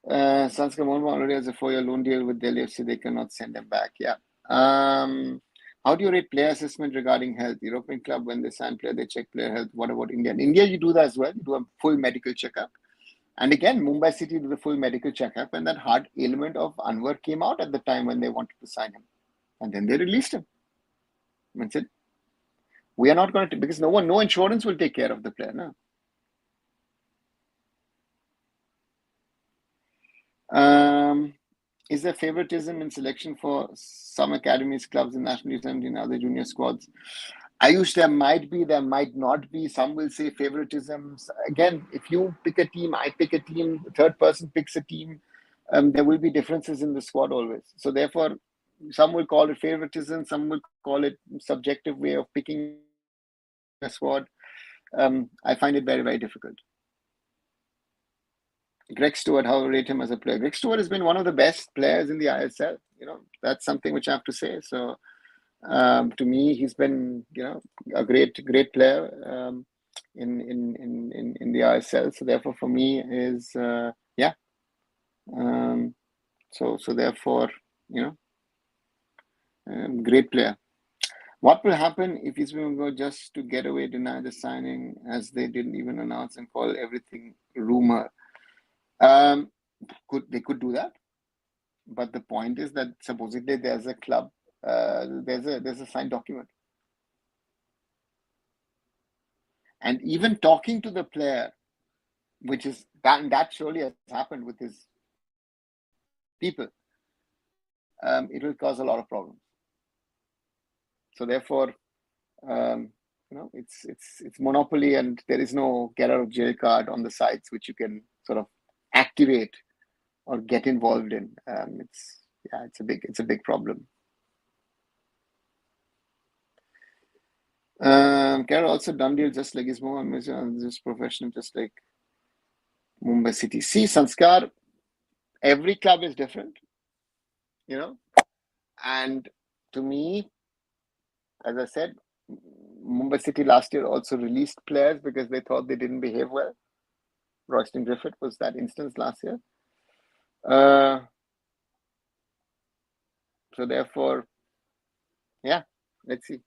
Sanskar Mohanbag already has a 4-year loan deal with Delhi FC. They cannot send him back. Yeah. How do you rate player assessment regarding health? European club, when they sign player, they check player health. What about India? In India, you do that as well. You do a full medical checkup. And again, Mumbai City did a full medical checkup, and that hard ailment of Anwar came out at the time when they wanted to sign him. And then they released him. That's it. We are not going to, because no insurance will take care of the player. No. Is there favoritism in selection for some academies, clubs, and national youth and in other junior squads? Ayush, there might be, there might not be. Some will say favoritisms. Again, if you pick a team, I pick a team, the third person picks a team, there will be differences in the squad always. So therefore, some will call it favoritism, some will call it subjective way of picking a squad. I find it very, very difficult. Greg Stewart, how rate him as a player? Greg Stewart has been one of the best players in the ISL. That's something which I have to say. So to me, he's been, a great player in the ISL. So therefore, for me, is yeah. So therefore, great player. What will happen if he's going to go just to get away, deny the signing, as they didn't even announce and call everything rumor? They could do that, but the point is that supposedly there's a club, there's a signed document, and even talking to the player, which is that surely has happened with his people, it will cause a lot of problems. So therefore, it's monopoly, and there is no get out of jail card on the sites which you can sort of activate or get involved in. It's a big problem. Carol also done deal just like his mom, just professional, just like Mumbai City. See, Sanskar, every club is different, and to me, as I said, Mumbai City last year also released players because they thought they didn't behave well. Royston Griffith was that instance last year. So therefore, yeah, let's see.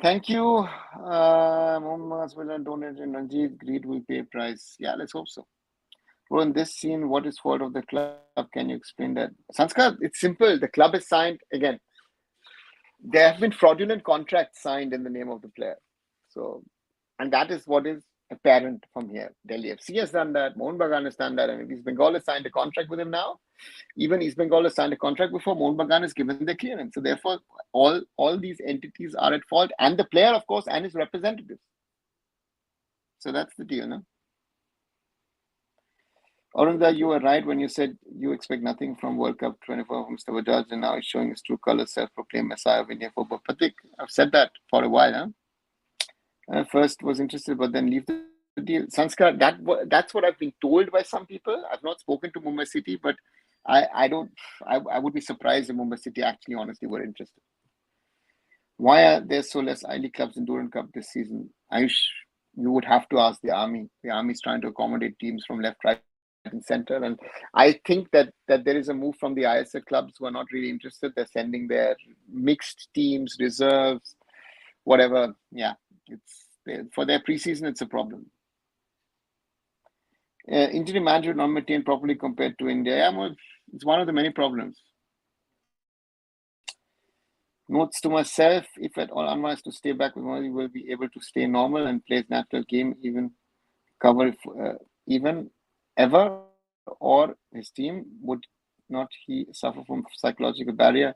Thank you. Mohammed will donate and Ranjit Greed will pay a price. Yeah, let's hope so. Bro, in this scene, what is fault of the club? Can you explain that? Sanskar, it's simple. The club is signed again. There have been fraudulent contracts signed in the name of the player. So, and that is what is apparent from here. Delhi FC has done that. Mohun Bagan has done that. And East Bengal has signed a contract with him now. Even East Bengal has signed a contract before Mohun Bagan has given the clearance. So therefore, all these entities are at fault, and the player, of course, and his representatives. So that's the deal, no? Arunda, you were right when you said you expect nothing from World Cup 24 from Mr. Bajaj, and now he's showing his true colors, self-proclaimed Messiah of Indian football. Pratik, I've said that for a while. First was interested, but then leave the deal. Sanskar, that's what I've been told by some people. I've not spoken to Mumbai City, but I would be surprised if Mumbai City actually honestly were interested. Why are there so less I-League clubs in Durand Cup this season? Ayush, you would have to ask the Army. The Army is trying to accommodate teams from left, right, and center. And I think that there is a move from the ISL clubs who are not really interested. They're sending their mixed teams, reserves, whatever. Yeah, for their preseason, it's a problem. Injury management not maintained properly compared to India. Yeah, it's one of the many problems. Notes to myself, if at all Anwar is to stay back with Modi, will be able to stay normal and play his natural game, even cover even ever, or his team, would not he suffer from psychological barrier?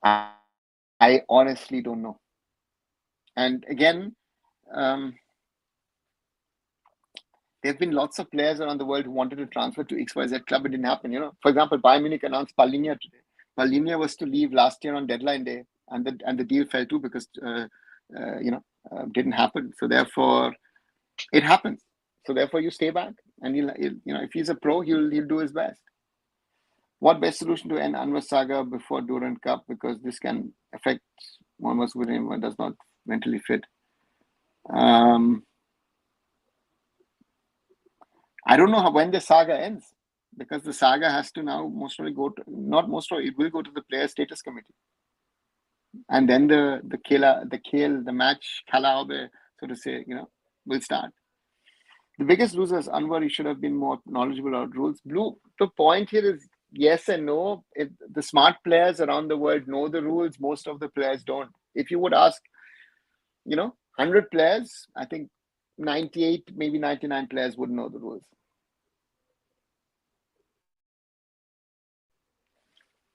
I honestly don't know. And again, there have been lots of players around the world who wanted to transfer to XYZ club. It didn't happen. For example, Bayern Munich announced Palhinha today. Palhinha was to leave last year on deadline day, and the deal fell too because didn't happen. So therefore, it happens. So therefore, you stay back, and if he's a pro, he'll do his best. What best solution to end Anwar saga before Durand Cup, because this can affect Mohammad William does not mentally fit. don't know when the saga ends, because the saga has to now most probably go to, not most probably, it will go to the player status committee. And then the match, khala hobe, so to say, will start. The biggest loser is Anwar. He should have been more knowledgeable about rules. Blue, the point here is yes and no. If the smart players around the world know the rules, most of the players don't. If you would ask, 100 players, I think 98, maybe 99 players would know the rules.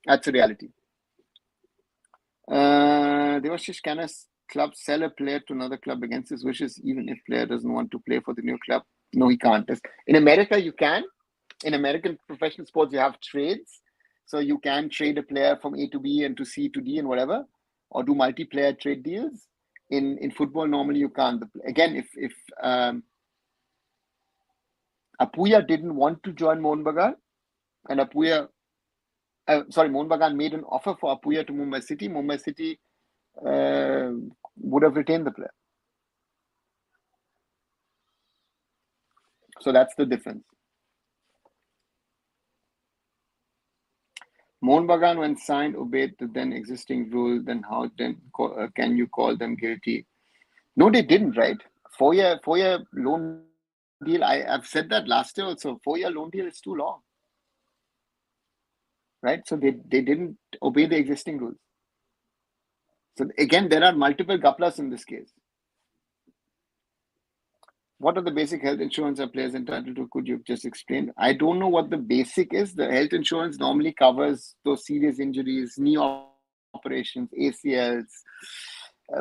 That's a reality. Devashish, can a club sell a player to another club against his wishes, even if player doesn't want to play for the new club? No, he can't. In America, you can. In American professional sports, you have trades. So you can trade a player from A to B and to C to D and whatever, or do multiplayer trade deals. In football, normally you can't. Again, if Apuya didn't want to join Mohun Bagan, and Mohun Bagan made an offer for Apuya to Mumbai City would have retained the player. So that's the difference. Mohun Bagan, when signed, obeyed the then existing rule. Then how can you call them guilty? No, they didn't, right? 4-year loan deal. I've said that last year also. 4-year loan deal is too long, right? So they didn't obey the existing rules. So again, there are multiple gaplas in this case. What are the basic health insurance are players entitled to? Could you just explain? I don't know what the basic is. The health insurance normally covers those serious injuries, knee operations, ACLs,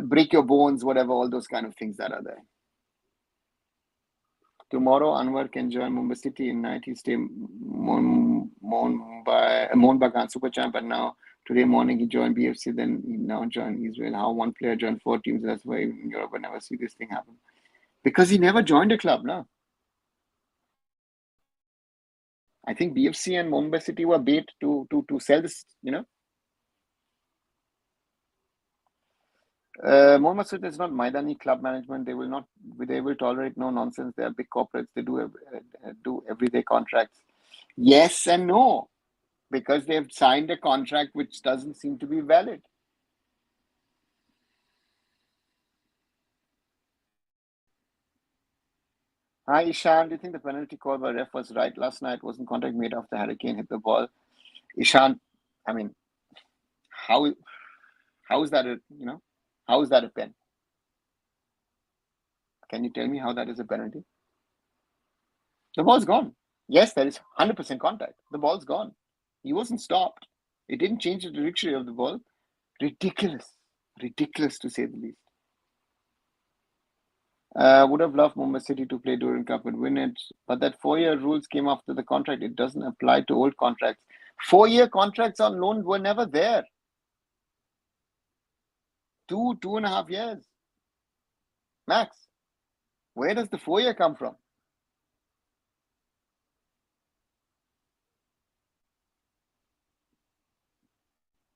break your bones, whatever, all those kind of things that are there. Tomorrow, Anwar can join Mumbai City. In night, he stay Mohun Bagan Super Champ, and now today morning he joined BFC. Then he now joined Israel. How one player joined 4 teams? That's why in Europe I never see this thing happen. Because he never joined a club, no? I think BFC and Mumbai City were bait to sell this, Mohammad Sud is not Maidani club management. They will tolerate no nonsense. They are big corporates. They do everyday contracts. Yes and no, because they've signed a contract which doesn't seem to be valid. Hi, Ishan. Do you think the penalty call by ref was right last night? Wasn't contact made after Harry Kane hit the ball? Ishan, I mean, how is that how is that a pen? Can you tell me how that is a penalty? The ball's gone. Yes, there is 100% contact. The ball's gone. He wasn't stopped. It didn't change the trajectory of the ball. Ridiculous. Ridiculous to say the least. Would have loved Mumbai City to play Durand Cup and win it, but that 4-year rules came after the contract. It doesn't apply to old contracts. 4-year contracts on loan were never there. 2.5 years. Max, where does the 4-year come from?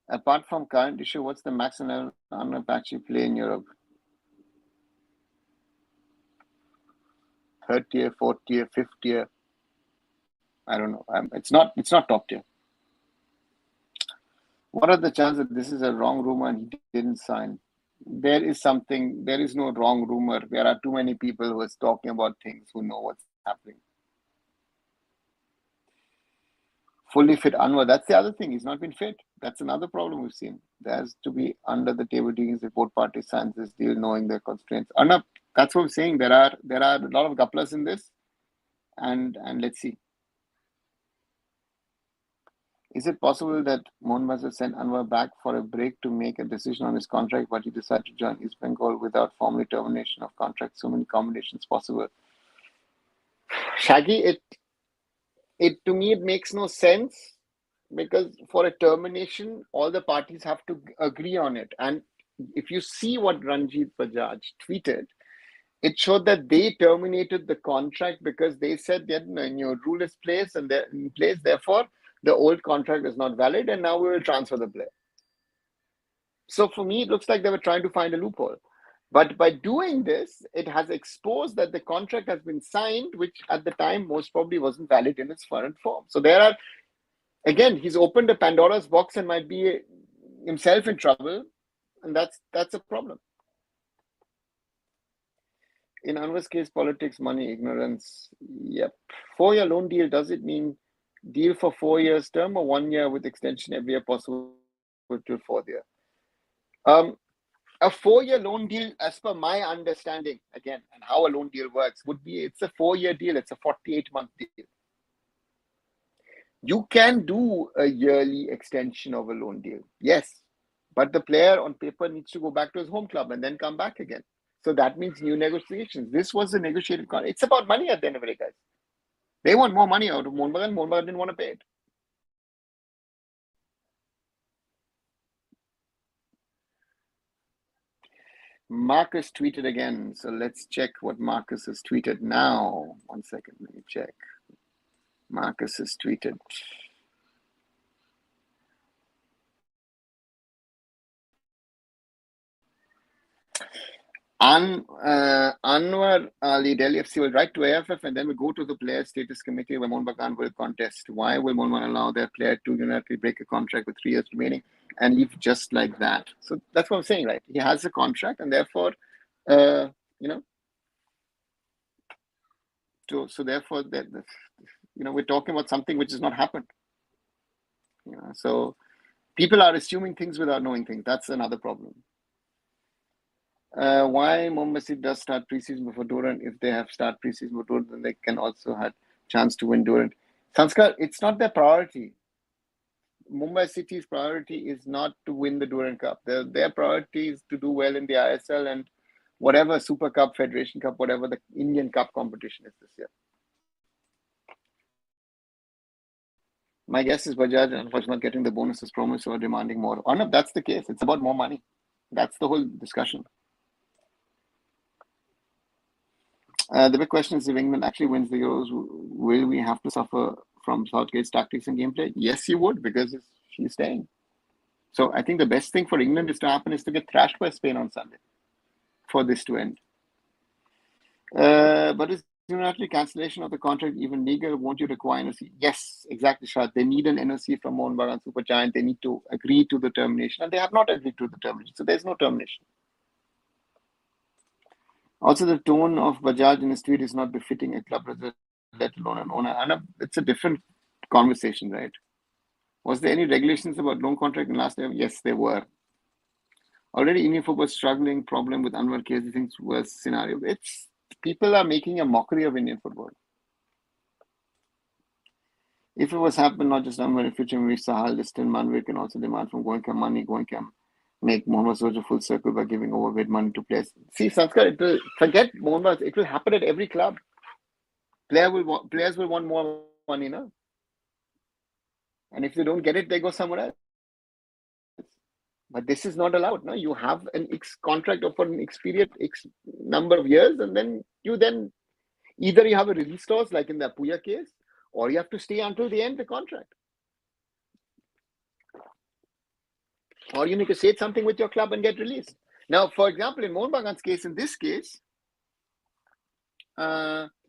Apart from current issue, what's the maximum actually play in Europe? 3rd tier, 4th tier, 5th tier. I don't know. It's not top tier. What are the chances that this is a wrong rumor and he didn't sign? There is no wrong rumor. There are too many people who are talking about things who know what's happening. Fully fit Anwar. That's the other thing. He's not been fit. That's another problem we've seen. There has to be under the table dealings if both parties sign this deal, knowing their constraints. Arnab, that's what I'm saying. There are a lot of gaplas in this, and let's see. Is it possible that Mohun Bagan sent Anwar back for a break to make a decision on his contract, but he decided to join East Bengal without formally termination of contract? So many combinations possible. Shaggy, it to me it makes no sense, because for a termination, all the parties have to agree on it. And if you see what Ranjit Bajaj tweeted, it showed that they terminated the contract because they said that your rule is in place, therefore the old contract is not valid, and now we will transfer the player. So for me, it looks like they were trying to find a loophole. But by doing this, it has exposed that the contract has been signed, which at the time most probably wasn't valid in its current form. So there are, again, he's opened a Pandora's box and might be himself in trouble, and that's a problem. In Anwar's case, politics, money, ignorance. Yep. 4-year loan deal, does it mean deal for 4 years term or 1 year with extension every year possible till 4th year? A 4-year loan deal, as per my understanding, again, and how a loan deal works, would be it's a 4-year deal, it's a 48-month deal. You can do a yearly extension of a loan deal, yes, but the player on paper needs to go back to his home club and then come back again. So that means new negotiations. This was a negotiated contract. It's about money at the end of the day, guys. They want more money out of Mohnbagan. Mohnbagan didn't want to pay it. Marcus tweeted again. So let's check what Marcus has tweeted now. 1 second, let me check. Marcus has tweeted. Anwar Ali, Delhi FC will write to AFF and then we go to the player status committee where Mohnbagan will contest. Why will Mohnbagan allow their player to unilaterally break a contract with 3 years remaining and leave just like that? So that's what I'm saying, right? He has a contract and therefore, so therefore, we're talking about something which has not happened. So people are assuming things without knowing things. That's another problem. Why Mumbai City does start preseason before Durant? If they have start preseason before Durant, then they can also have chance to win Durant. Sanskar, it's not their priority. Mumbai City's priority is not to win the Durant Cup. Their priority is to do well in the ISL and whatever Super Cup, Federation Cup, whatever the Indian Cup competition is this year. My guess is Bajaj, unfortunately, not getting the bonuses promised or demanding more. Or no, that's the case. It's about more money. That's the whole discussion. The big question is if England actually wins the Euros, will we have to suffer from Southgate's tactics and gameplay? Yes, you would, because she's staying. So I think the best thing for England is to get thrashed by Spain on Sunday for this to end. But is unilateral cancellation of the contract even legal? Won't you require NOC? Yes, exactly, Shad. They need an NOC from Mohnbagan Supergiant. They need to agree to the termination, and they have not agreed to the termination. So there's no termination. Also, the tone of Bajaj in his tweet is not befitting a club president, let alone an owner. Anna, it's a different conversation, right? Was there any regulations about loan contract in last year? Yes, there were. Already Indian football struggling, problem with Anwar Kezi things worse scenario. People are making a mockery of Indian football. If it was happened, not just Anwar, in future, maybe Sahal, Liston, Manvir can also demand from Goenka money. Goenka make Mohammad Soja full circle by giving overweight money to players. See, Sanskar, forget Mohammad. It will happen at every club. Players will want more money, no? And if they don't get it, they go somewhere else. But this is not allowed. No, you have an contract for an X number of years, and then either you have a release clause like in the Apuya case, or you have to stay until the end of the contract. Or you need to say something with your club and get released. Now, for example, in Mohnbagan's case, in this case, Mohnbagan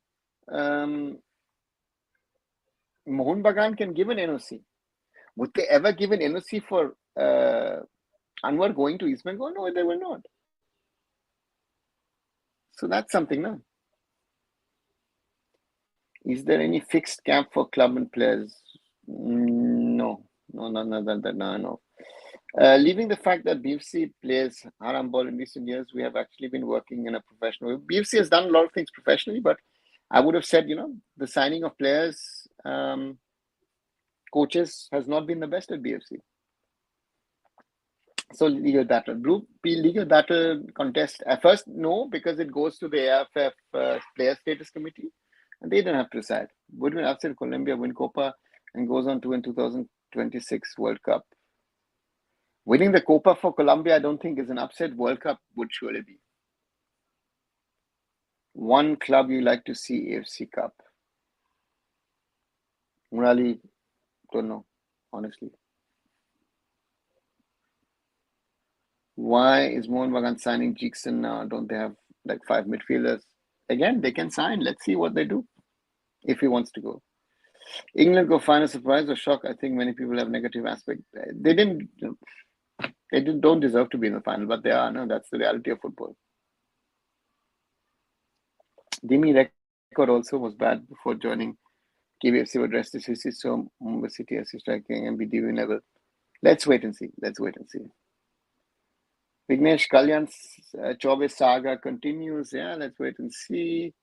can give an NOC. Would they ever give an NOC for Anwar going to East Bengal? No, they will not. So that's something, no? Is there any fixed cap for club and players? No. Leaving the fact that BFC plays Haram ball in recent years, we have actually been working in a professional way. BFC has done a lot of things professionally, but I would have said, the signing of players, coaches has not been the best at BFC. So legal battle. Group B legal battle contest. At first, no, because it goes to the AFF player status committee, and they didn't have to decide. Would win upset Colombia, win Copa, and goes on to win 2026 World Cup. Winning the Copa for Colombia, I don't think is an upset. World Cup would surely be. One club you like to see AFC Cup? Murali, don't know, honestly. Why is Mohan Bagan signing Jackson now? Don't they have like 5 midfielders? Again, they can sign. Let's see what they do if he wants to go. England go final, surprise or shock? I think many people have negative aspect. They didn't. Don't deserve to be in the final, but they are. No, that's the reality of football. Dimi record also was bad before joining. KBFC would rest his history, so Mumbai City as striking and BDV level. Let's wait and see. Vignesh Kalyan's Chaube saga continues. Yeah, let's wait and see.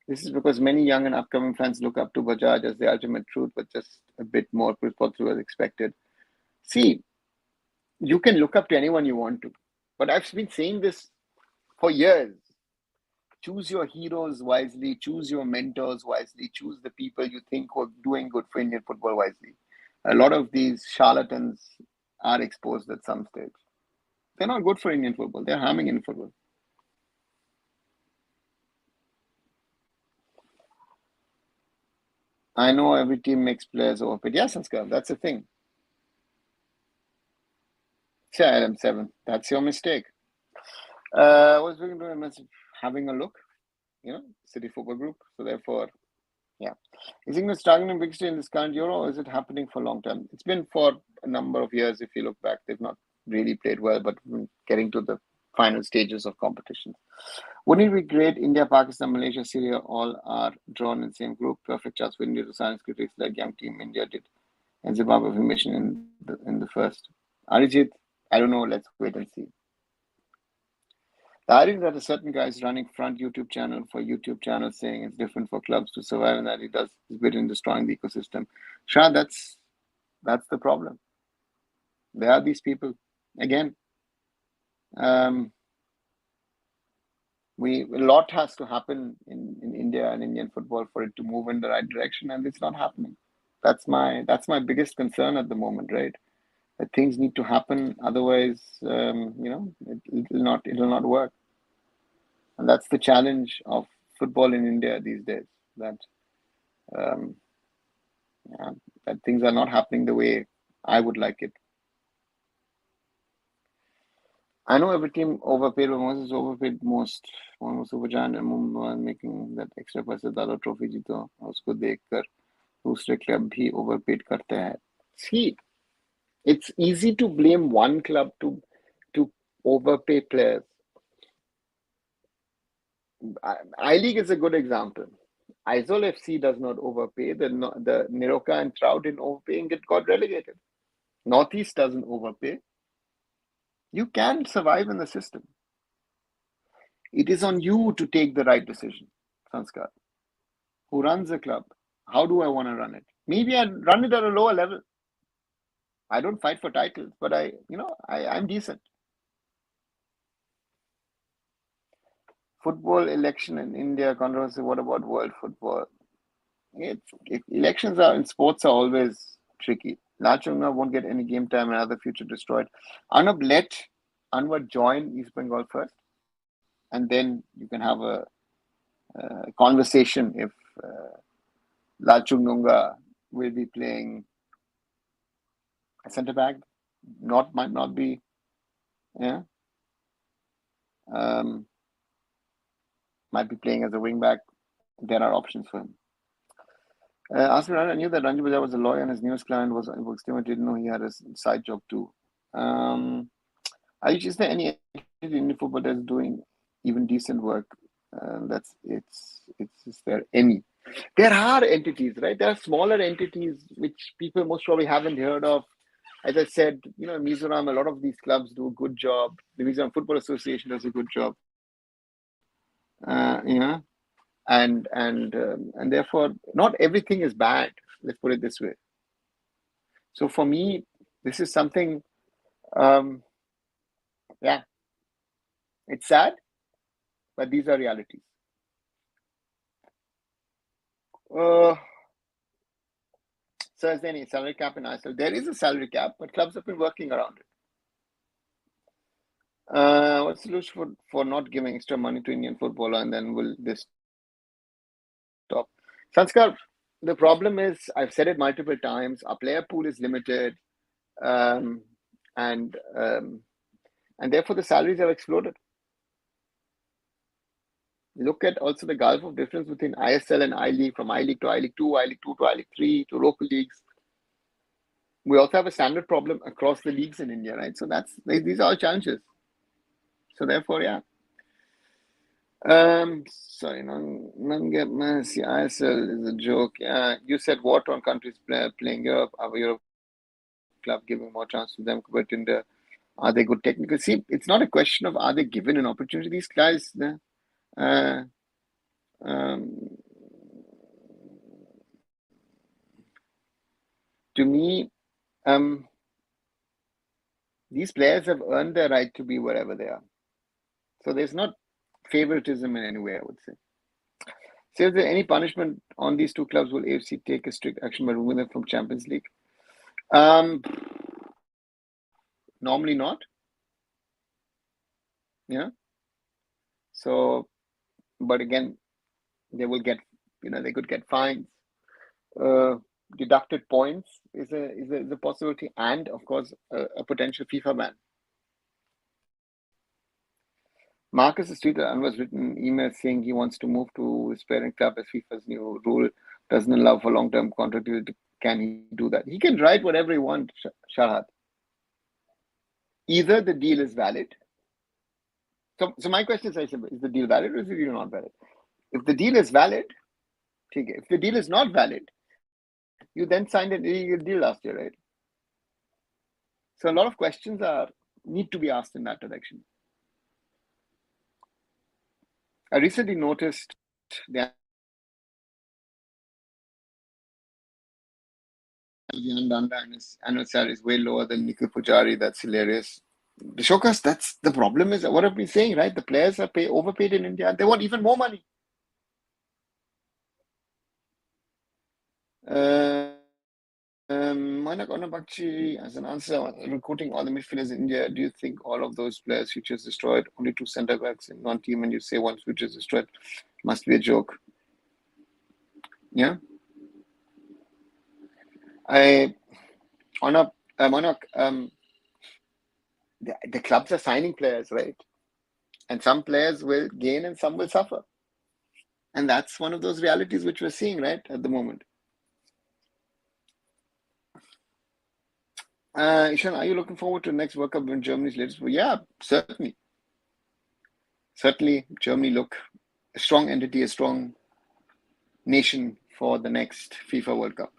This is because many young and upcoming fans look up to Bajaj as the ultimate truth, but just a bit more football through as expected. See, you can look up to anyone you want to, but I've been saying this for years. Choose your heroes wisely, choose your mentors wisely, choose the people you think are doing good for Indian football wisely. A lot of these charlatans are exposed at some stage. They're not good for Indian football. They're harming Indian football. I know every team makes players overpaid. Yes, Sanskar, that's the thing. Yeah, Adam 7. That's your mistake. What's we doing? Having a look, City Football Group. So therefore, yeah. Is England struggling big in this current Euro, or is it happening for a long time? It's been for a number of years. If you look back, they've not really played well, but getting to the final stages of competition. Wouldn't it be great? India, Pakistan, Malaysia, Syria all are drawn in the same group. Perfect chance for India to silence critics like young team India did, and Zimbabwe formation in the first. Arijit, I don't know. Let's wait and see. The irony that a certain guy is running front YouTube channel for YouTube channel saying it's different for clubs to survive and that he does his bit in destroying the ecosystem. Shah, that's the problem. There are these people. Again, a lot has to happen in India and Indian football for it to move in the right direction, and it's not happening. That's my biggest concern at the moment, right? That things need to happen, otherwise, it'll not work. And that's the challenge of football in India these days. That that things are not happening the way I would like it. I know every team overpaid, but Moses overpaid most. Almost overgiant and Mumbai making that extra पैसे दादा trophy जीतो उसको देखकर दूसरे club भी overpaid करते हैं. See, it's easy to blame one club to overpay players. I-League is a good example. Aizol FC does not overpay. The Niroka and Trout didn't overpay and got relegated. Northeast doesn't overpay. You can survive in the system. It is on you to take the right decision, Sanskar. Who runs the club? How do I want to run it? Maybe I run it at a lower level. I don't fight for titles, but I'm decent. Football election in India controversy. What about world football? Elections in sports are always tricky. Lachunga won't get any game time and other future destroyed. Arnab, let Anwar join East Bengal first, and then you can have a conversation if Lachunga will be playing a centre back. Might not be. Yeah. Might be playing as a wing back. There are options for him. I knew that Ranjit Bajaj was a lawyer and his newest client was I didn't know he had a side job too. Ayush, is there any Indian football that's doing even decent work? Is there any? There are entities, right? There are smaller entities which people most probably haven't heard of. As I said, Mizoram, a lot of these clubs do a good job. The Mizoram Football Association does a good job. And therefore, not everything is bad. Let's put it this way. So for me, this is something. Yeah, it's sad, but these are realities. So is there any salary cap in ISL? There is a salary cap, but clubs have been working around it. What's the solution for not giving extra money to Indian footballer, and then will this stop? Sanskar, the problem is, I've said it multiple times, our player pool is limited, and And therefore, the salaries have exploded. Look at also the gulf of difference between ISL and I-League, from I-League to I-League 2, I-League 2 to I-League 3, to local leagues. We also have a standard problem across the leagues in India, right? So these are all challenges. So therefore, yeah. Sorry, non get mercy. ISL is a joke. Yeah, you said what on countries playing Europe? Our Europe club giving more chance to them compared to India. Are they good technical? See, it's not a question of are they given an opportunity. These guys, uh, um, to me, these players have earned their right to be wherever they are. So there's not favoritism in any way, I would say. So is there any punishment on these two clubs? Will AFC take a strict action by removing them from Champions League? Normally not. Yeah. So, but again, they will get, they could get fines. Deducted points is a possibility, and of course a potential FIFA ban. Marcus has tweeted Anwar's written email saying he wants to move to his parent club as FIFA's new rule doesn't allow for long-term contract. Can he do that? He can write whatever he wants, Shahad. Either the deal is valid. So my question is the deal valid or is the deal not valid? If the deal is valid, if the deal is not valid, you then signed an illegal deal last year, right? So a lot of questions need to be asked in that direction. I recently noticed the Andanda and his annual salary is way lower than Nikhil Pujari. That's hilarious. Shokas, that's the problem is what I've been saying, right? The players are overpaid in India. They want even more money. Manak Onabakshi, as an answer, recruiting all the midfielders in India, do you think all of those players' futures destroyed? Only two centre backs in one team, and you say one futures destroyed? Must be a joke. Yeah. Manak, the clubs are signing players, right? And some players will gain and some will suffer. And that's one of those realities which we're seeing, right, at the moment. Ishan, are you looking forward to the next World Cup when Germany's latest? Yeah, certainly. Certainly, Germany look a strong entity, a strong nation for the next FIFA World Cup.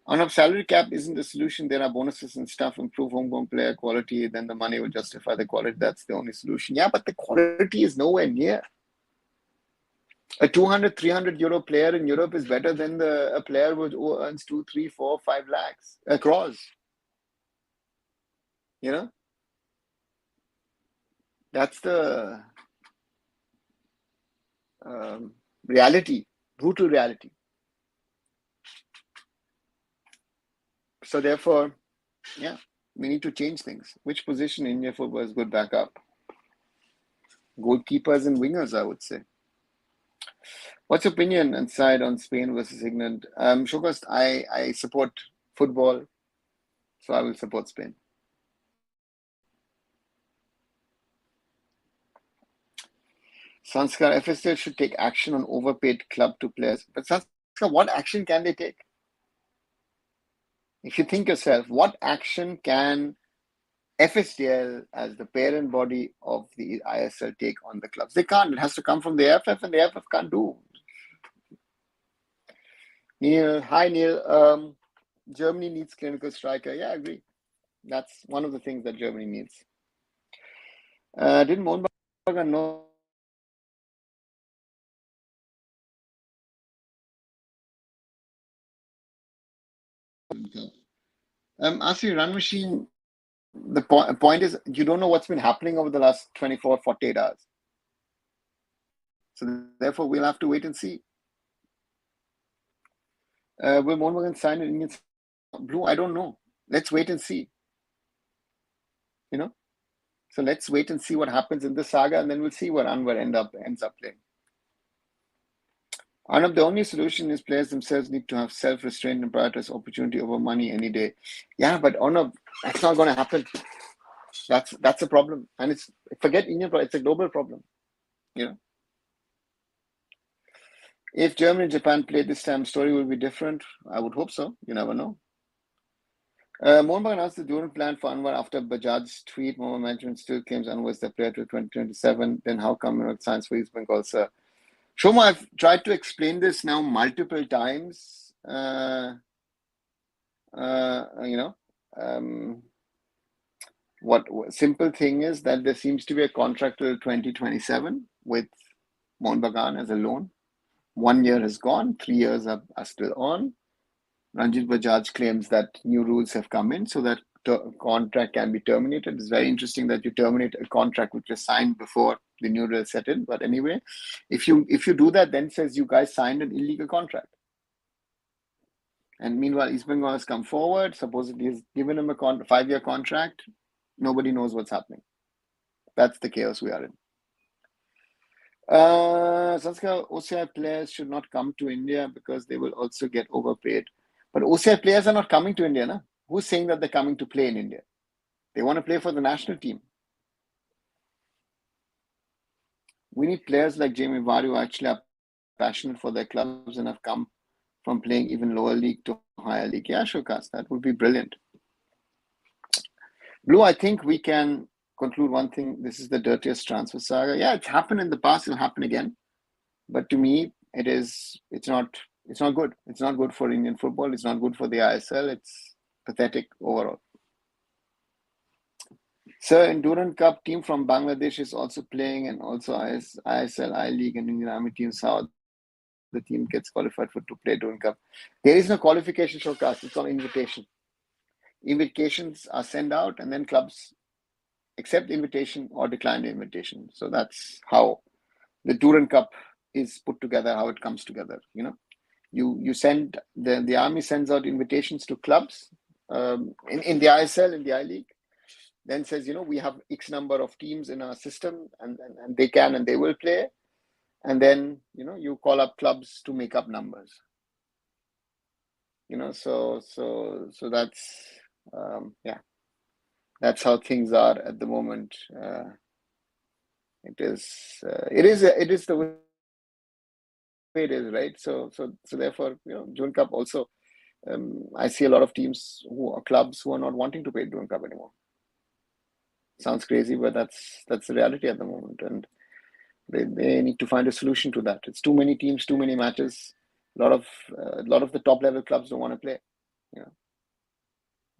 On a salary cap isn't the solution. There are bonuses and stuff, improve homegrown player quality, then the money will justify the quality. That's the only solution. Yeah, but the quality is nowhere near. A 200, 300 euro player in Europe is better than a player who earns 2, 3, 4, 5 lakhs across. That's the reality, brutal reality. So therefore, yeah, we need to change things. Which position in India football is good backup? Goalkeepers and wingers, I would say. What's your opinion and side on Spain versus England? Shokas, I support football, so I will support Spain. Sanskar, FSL should take action on overpaid club to players. But Sanskar, what action can they take? If you think yourself, what action can FSDL as the parent body of the ISL take on the clubs? They can't. It has to come from the AFF, and the AFF can't do. Neil, hi Neil. Germany needs clinical striker. Yeah, I agree. That's one of the things that Germany needs. Didn't Mohnbacher know? Asi, Run Machine, the point is you don't know what's been happening over the last 24, 48 hours. So therefore, we'll have to wait and see. Will Mohnbacher sign an Indian blue? I don't know. Let's wait and see. So let's wait and see what happens in this saga, and then we'll see where Anwar ends up playing. Arnab, the only solution is players themselves need to have self-restraint and prioritize opportunity over money any day. Yeah, but Arnab, that's not going to happen. That's a problem, and it's forget Indian problem. It's a global problem. You know, if Germany and Japan play this time, story will be different. I would hope so. You never know. Mohan announced the Durant plan for Anwar after Bajaj's tweet. Mohan management still claims Anwar is the player till 2027. Then how come science for East Bengal, sir? Shoma, I've tried to explain this now multiple times. You know, what simple thing is that there seems to be a contract till 2027 with Mohun Bagan as a loan. 1 year has gone, 3 years are still on. Ranjit Bajaj claims that new rules have come in so that contract can be terminated. It's very interesting that you terminate a contract which was signed before the new rules set in. But anyway, if you do that, then says you guys signed an illegal contract. And meanwhile, East Bengal has come forward, supposedly has given him a 5-year contract. Nobody knows what's happening. That's the chaos we are in. Sanskar, OCI players should not come to India because they will also get overpaid. But OCI players are not coming to India, na? Who's saying that they're coming to play in India? They want to play for the national team. We need players like Jamie Vardy who actually are passionate for their clubs and have come from playing even lower league to higher league. Yeah, Shokas, that would be brilliant. Blue, I think we can conclude one thing. This is the dirtiest transfer saga. Yeah, it's happened in the past. It'll happen again. But to me, it's not good. It's not good for Indian football. It's not good for the ISL. It's pathetic overall. Sir, in Durand Cup, team from Bangladesh is also playing, and also ISL, I-League, and Indian Army teams. How the team gets qualified to play Durand Cup? There is no qualification showcast. It's on invitation. Invitations are sent out, and then clubs accept the invitation or decline the invitation. So that's how the Durand Cup is put together, how it comes together. You know, you send the army sends out invitations to clubs in the ISL, in the I-League, then says, you know, we have X number of teams in our system, and they can and they will play, and then, you know, you call up clubs to make up numbers. You know, so that's yeah, that's how things are at the moment. It is the way it is, right? So therefore, you know, June Cup also, I see a lot of teams clubs who are not wanting to play June Cup anymore. Sounds crazy, but that's the reality at the moment, and they need to find a solution to that. It's too many teams, too many matches. A lot of the top level clubs don't want to play. You know,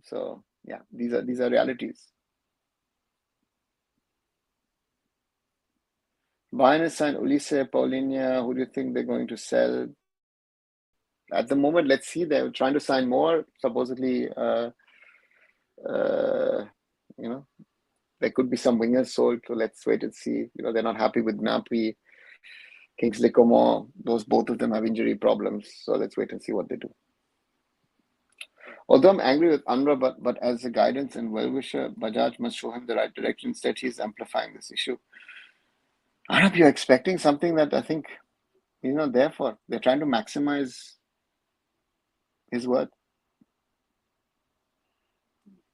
so yeah, these are realities. Bayern has signed Ulisse, Paulinho. Who do you think they're going to sell? At the moment, let's see. They're trying to sign more. Supposedly, you know, there could be some wingers sold. So let's wait and see. You know, they're not happy with Napi, Kingsley Coman. Both of them have injury problems. So let's wait and see what they do. Although I'm angry with Anwar, but as a guidance and well-wisher, Bajaj must show him the right direction. Instead, he's amplifying this issue. I don't know if you're expecting something that I think he's not there for. They're trying to maximize his worth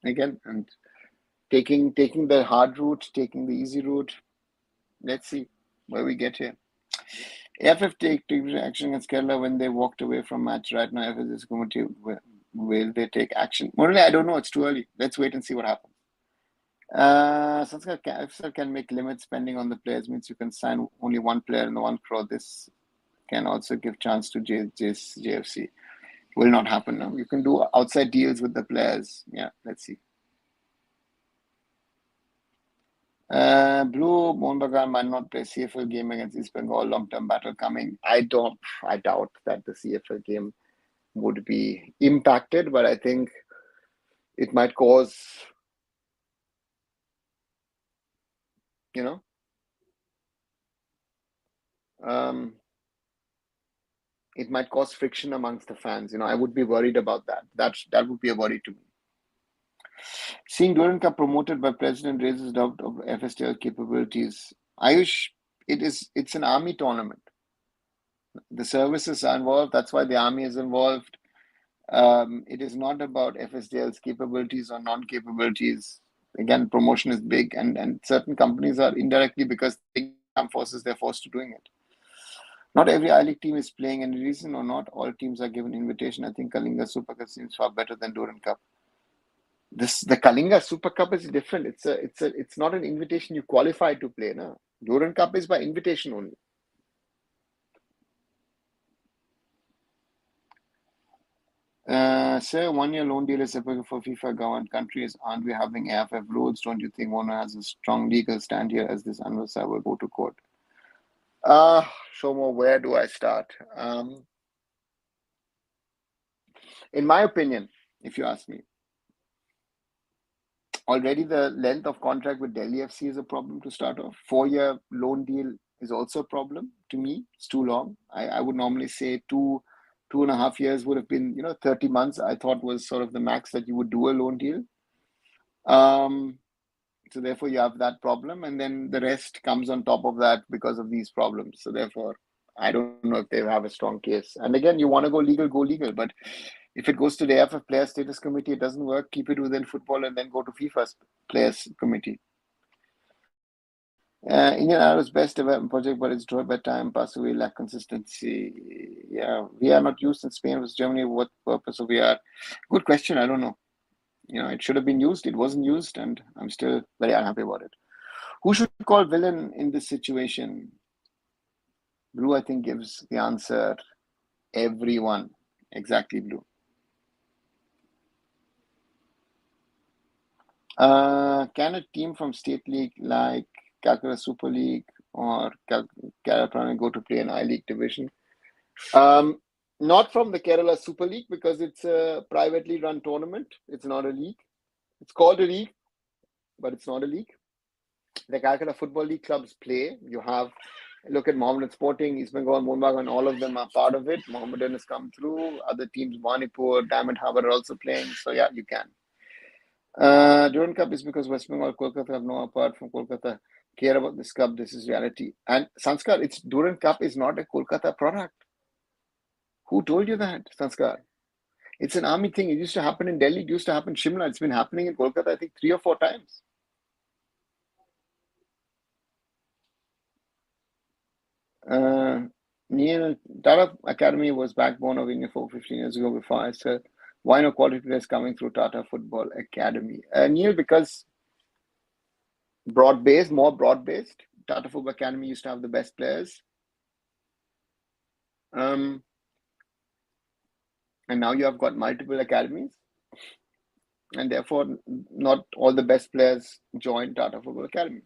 again, and taking the hard route, taking the easy route. Let's see where we get here. AFF take action against Kerala when they walked away from match. Right now, AFF is committee. Will they take action? Morally, I don't know. It's too early. Let's wait and see what happens. Sanskar can make limit spending on the players, means you can sign only one player in the 1 crore. This can also give chance to JFC. Will not happen now. You can do outside deals with the players. Yeah, let's see. Blue, Mohun Bagan might not play CFL game against East Bengal. Long-term battle coming. I doubt that the CFL game would be impacted, but I think it might cause, you know, it might cause friction amongst the fans. You know, I would be worried about that. That would be a worry to me. Seeing Durand Cup promoted by President raises doubt of FSTL capabilities. Ayush, it's an army tournament. The services are involved. That's why the army is involved. It is not about FSDL's capabilities or non-capabilities. Again, promotion is big, and certain companies are indirectly, because they armed forces, they're forced to doing it. Not every I-League team is playing any reason, or not all teams are given invitation. I think Kalinga Super Cup seems far better than Durand Cup. The Kalinga Super Cup is different. It's not an invitation you qualify to play. No, Durand Cup is by invitation only. Sir, 1 year loan deal is applicable for FIFA governed countries. Aren't we having AFF rules? Don't you think one has a strong legal stand here as this Anwar will go to court? Shomo, where do I start? In my opinion, if you ask me, already the length of contract with Delhi FC is a problem to start off. 4 year loan deal is also a problem to me. It's too long. I would normally say 2.5 years would have been, 30 months, I thought was sort of the max that you would do a loan deal. So therefore you have that problem, and then the rest comes on top of that because of these problems. So therefore, I don't know if they have a strong case. And again, you want to go legal, but if it goes to the AFF Player Status Committee, it doesn't work. Keep it within football and then go to FIFA's Players Committee. Indian Arrow's best development project, but it's drawn by time, pass away, lack consistency. Yeah, we are not used in Spain versus Germany. What purpose of VR? Good question. I don't know. It should have been used. It wasn't used, and I'm still very unhappy about it. Who should call villain in this situation? Blue, I think, gives the answer. Everyone. Exactly, Blue. Can a team from State League like Calcutta Super League or Kerala go to play an I-League division? Not from the Kerala Super League, because it's a privately run tournament. It's not a league. It's called a league, but it's not a league. The Calcutta Football League clubs play. You have look at Mohammedan Sporting, East Bengal, Mohun, all of them are part of it. Mohammedan has come through. Other teams, Manipur, Diamond Harbour are also playing. So yeah, you can. Durand Cup is because West Bengal, Kolkata have no, apart from Kolkata, care about this cup. This is reality. And Sanskar, it's Durand Cup is not a Kolkata product. Who told you that, Sanskar? It's an army thing. It used to happen in Delhi. It used to happen in Shimla. It's been happening in Kolkata, I think, 3 or 4 times. Neil, Tata Academy was backbone of India 15 years ago before I said, why no quality players coming through Tata Football Academy? Neil, because more broad-based. Tata Football Academy used to have the best players. And now you have got multiple academies. And therefore, not all the best players join Tata Football Academy.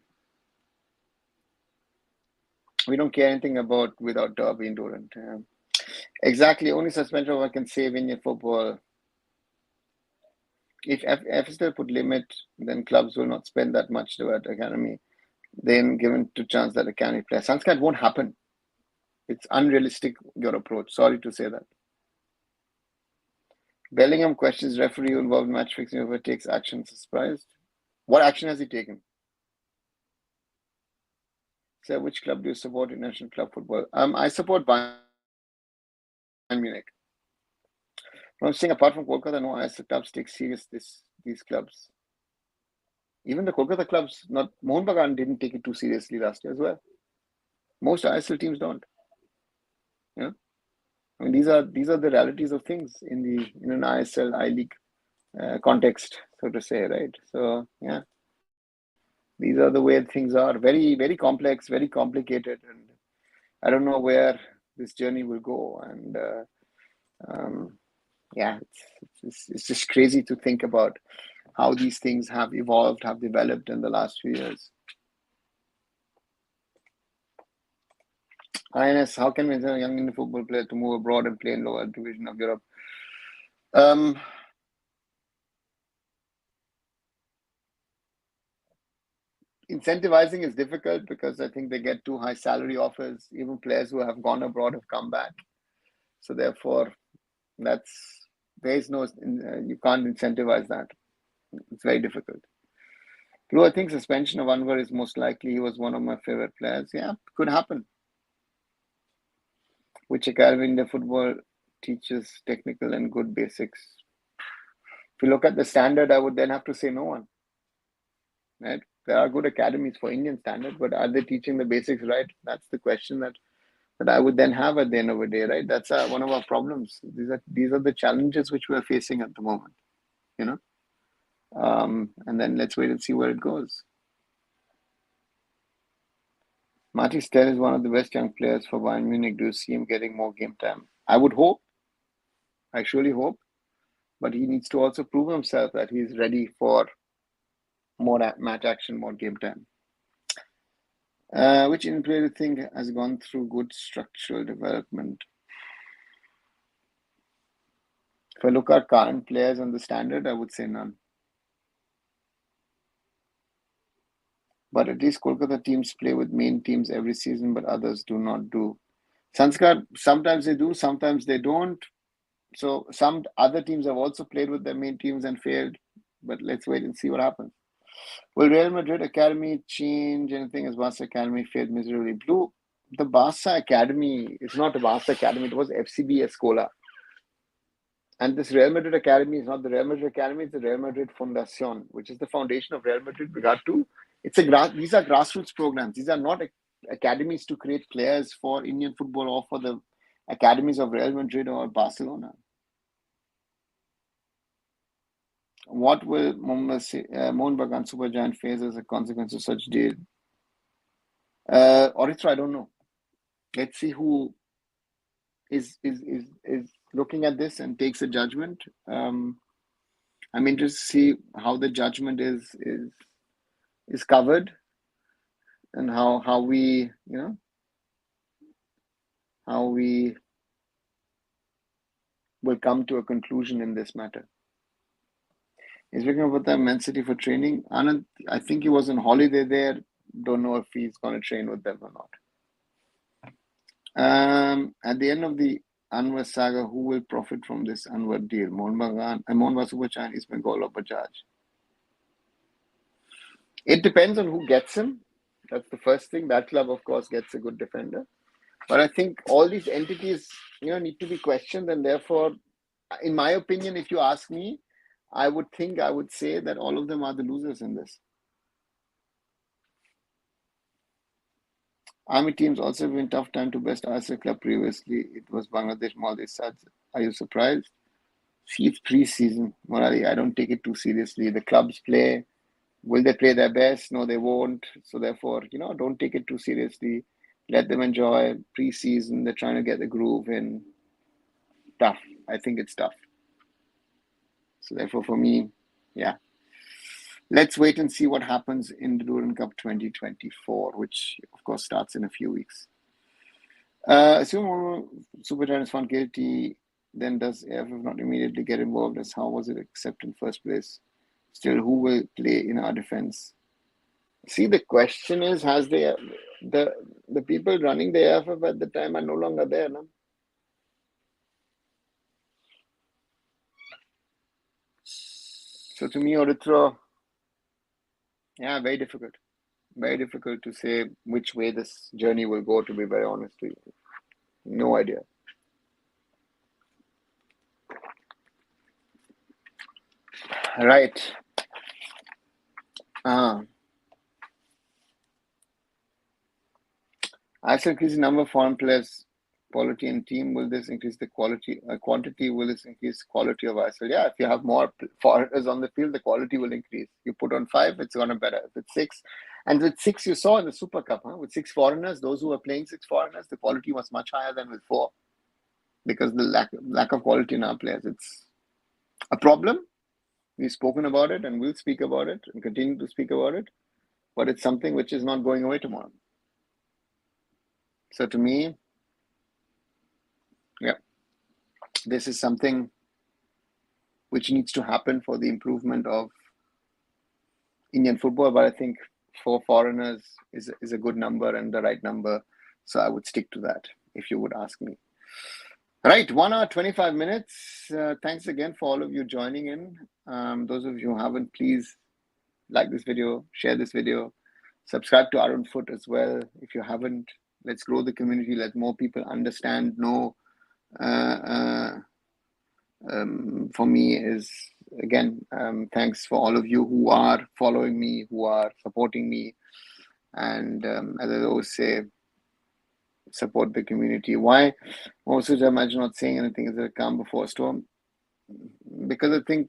We don't care anything about without Derby and Durant. Exactly. Only suspension I can save Indian football. If FSL put limit, then clubs will not spend that much to at academy. Then given to chance that academy player. Sanskar won't happen. It's unrealistic, your approach. Sorry to say that. Bellingham questions referee involved in match fixing whoever takes action. Surprised. What action has he taken? So which club do you support in national club football? I support Bayern Munich. I'm saying apart from Kolkata, no ISL clubs take serious these clubs. Even the Kolkata clubs, not Mohun Bagan didn't take it too seriously last year as well. Most ISL teams don't. I mean, these are the realities of things in an ISL I-League context, so to say, right? So yeah, these are the way things are. Very, very complex, very complicated, and I don't know where this journey will go. And yeah, it's just crazy to think about how these things have evolved, have developed in the last few years. INS, how can we send a young Indian football player to move abroad and play in lower division of Europe? Incentivizing is difficult because I think they get too high salary offers. Even players who have gone abroad have come back. So therefore, you can't incentivize that. It's very difficult. Blue, I think suspension of Anwar is most likely. He was one of my favorite players. Yeah, could happen. Which academy in the football teaches technical and good basics? If you look at the standard, I would then have to say no one. Right? There are good academies for Indian standard, but are they teaching the basics right? That's the question that I would then have at the end of the day, right? That's one of our problems. These are the challenges which we're facing at the moment, you know. And then let's wait and see where it goes. Marty Stell is one of the best young players for Bayern Munich. Do you see him getting more game time? I would hope. I surely hope. But he needs to also prove himself that he's ready for more match action, more game time. Which Indian player do you think has gone through good structural development? If I look at current players on the standard, I would say none. But at least Kolkata teams play with main teams every season, but others do not do. Sanskar, sometimes they do, sometimes they don't. So some other teams have also played with their main teams and failed. But let's wait and see what happens. Will Real Madrid Academy change anything as Barca Academy failed miserably? Blue, the Barca Academy is not a Barca Academy. It was FCB Escola. And this Real Madrid Academy is not the Real Madrid Academy. It's the Real Madrid Fundación, which is the foundation of Real Madrid regard to. These are grassroots programs. These are not academies to create players for Indian football or for the academies of Real Madrid or Barcelona. What will Mohun Bagan Supergiant face as a consequence of such deal? Oritra, I don't know. Let's see who is looking at this and takes a judgment. I'm interested to see how the judgment is covered and how we will come to a conclusion in this matter. He's looking about the Man City for training. Anand, I think he was on holiday there. Don't know if he's going to train with them or not. At the end of the Anwar saga, who will profit from this Anwar deal? Mohun Supergiant, East Bengal or Bajaj? It depends on who gets him. That's the first thing. That club, of course, gets a good defender. But I think all these entities, need to be questioned. And therefore, in my opinion, if you ask me, I would say that all of them are the losers in this. Army teams also have been tough time to best ISL club previously. It was Bangladesh, Maldives. Are you surprised? See, it's pre-season. Morali, I don't take it too seriously. The clubs play. Will they play their best? No, they won't. So therefore, don't take it too seriously. Let them enjoy pre-season. They're trying to get the groove in. Tough. I think it's tough. So therefore, for me, yeah. Let's wait and see what happens in the Duran Cup 2024, which, of course, starts in a few weeks. Assume Supergiant is found guilty, then does AFF not immediately get involved as how was it accepted in first place? Still, who will play in our defense? See, the question is, has the people running the AFF at the time are no longer there, no? So to me, Oritra, yeah, very difficult. Very difficult to say which way this journey will go, to be very honest with you. No idea. Right. As increase the number of foreign players, quality and team, will this increase the quantity? Will this increase quality of ISL? Yeah, if you have more foreigners on the field, the quality will increase. You put on 5, it's going to better. If it's 6, and with 6 you saw in the Super Cup, with 6 foreigners, those who were playing 6 foreigners, the quality was much higher than with 4, because the lack of quality in our players. It's a problem. We've spoken about it and we'll speak about it and continue to speak about it, but it's something which is not going away tomorrow. So to me, yeah, this is something which needs to happen for the improvement of Indian football. But I think 4 foreigners is a good number and the right number. So I would stick to that if you would ask me. Right, 1 hour, 25 minutes. Thanks again for all of you joining in. Those of you who haven't, please like this video, share this video, subscribe to arunfoot as well if you haven't. Let's grow the community. Let more people understand, know. For me is, again, thanks for all of you who are following me, who are supporting me. And as I always say, support the community. Why most of the time I'm not saying anything is a calm before a storm? Because I think,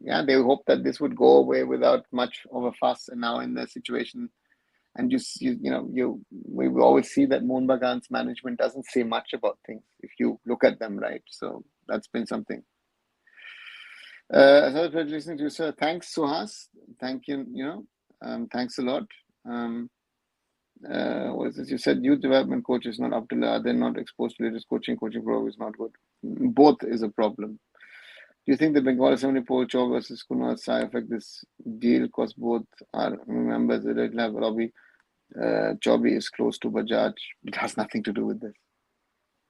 yeah, they hope that this would go away without much of a fuss. And now in the situation, and we always see that Mohan Bagan's management doesn't say much about things if you look at them, right? So that's been something. As I was listening to you, sir, thanks, Suhas. Thank you. Thanks a lot. What is this? You said youth development coach is not up to the. They're not exposed to latest coaching. Coaching program is not good. Both is a problem. Do you think the Bengal Assembly poll Chaw versus Kunal Sai affect this deal? Because both are members of the Red Lab lobby. Chaubi is close to Bajaj. It has nothing to do with this.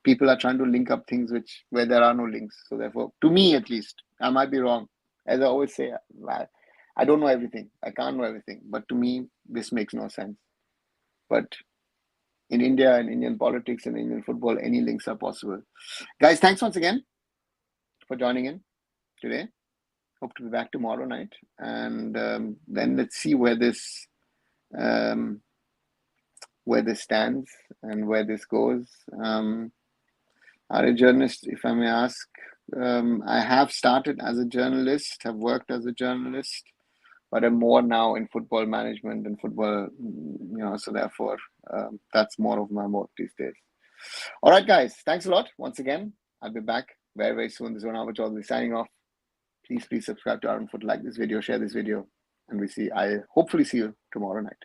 People are trying to link up things where there are no links. So therefore, to me at least, I might be wrong. As I always say, I don't know everything. I can't know everything. But to me, this makes no sense. But in India and Indian politics and Indian football, any links are possible. Guys, thanks once again for joining in today. Hope to be back tomorrow night. And then let's see where this stands and where this goes. Are a journalist, if I may ask? I have started as a journalist, have worked as a journalist, but I'm more now in football management and football, so therefore that's more of my work these days. All right, guys, thanks a lot once again. I'll be back very, very soon. This is Arun Foot signing off. Please subscribe to Arun Foot, like this video, share this video, and I hopefully see you tomorrow night.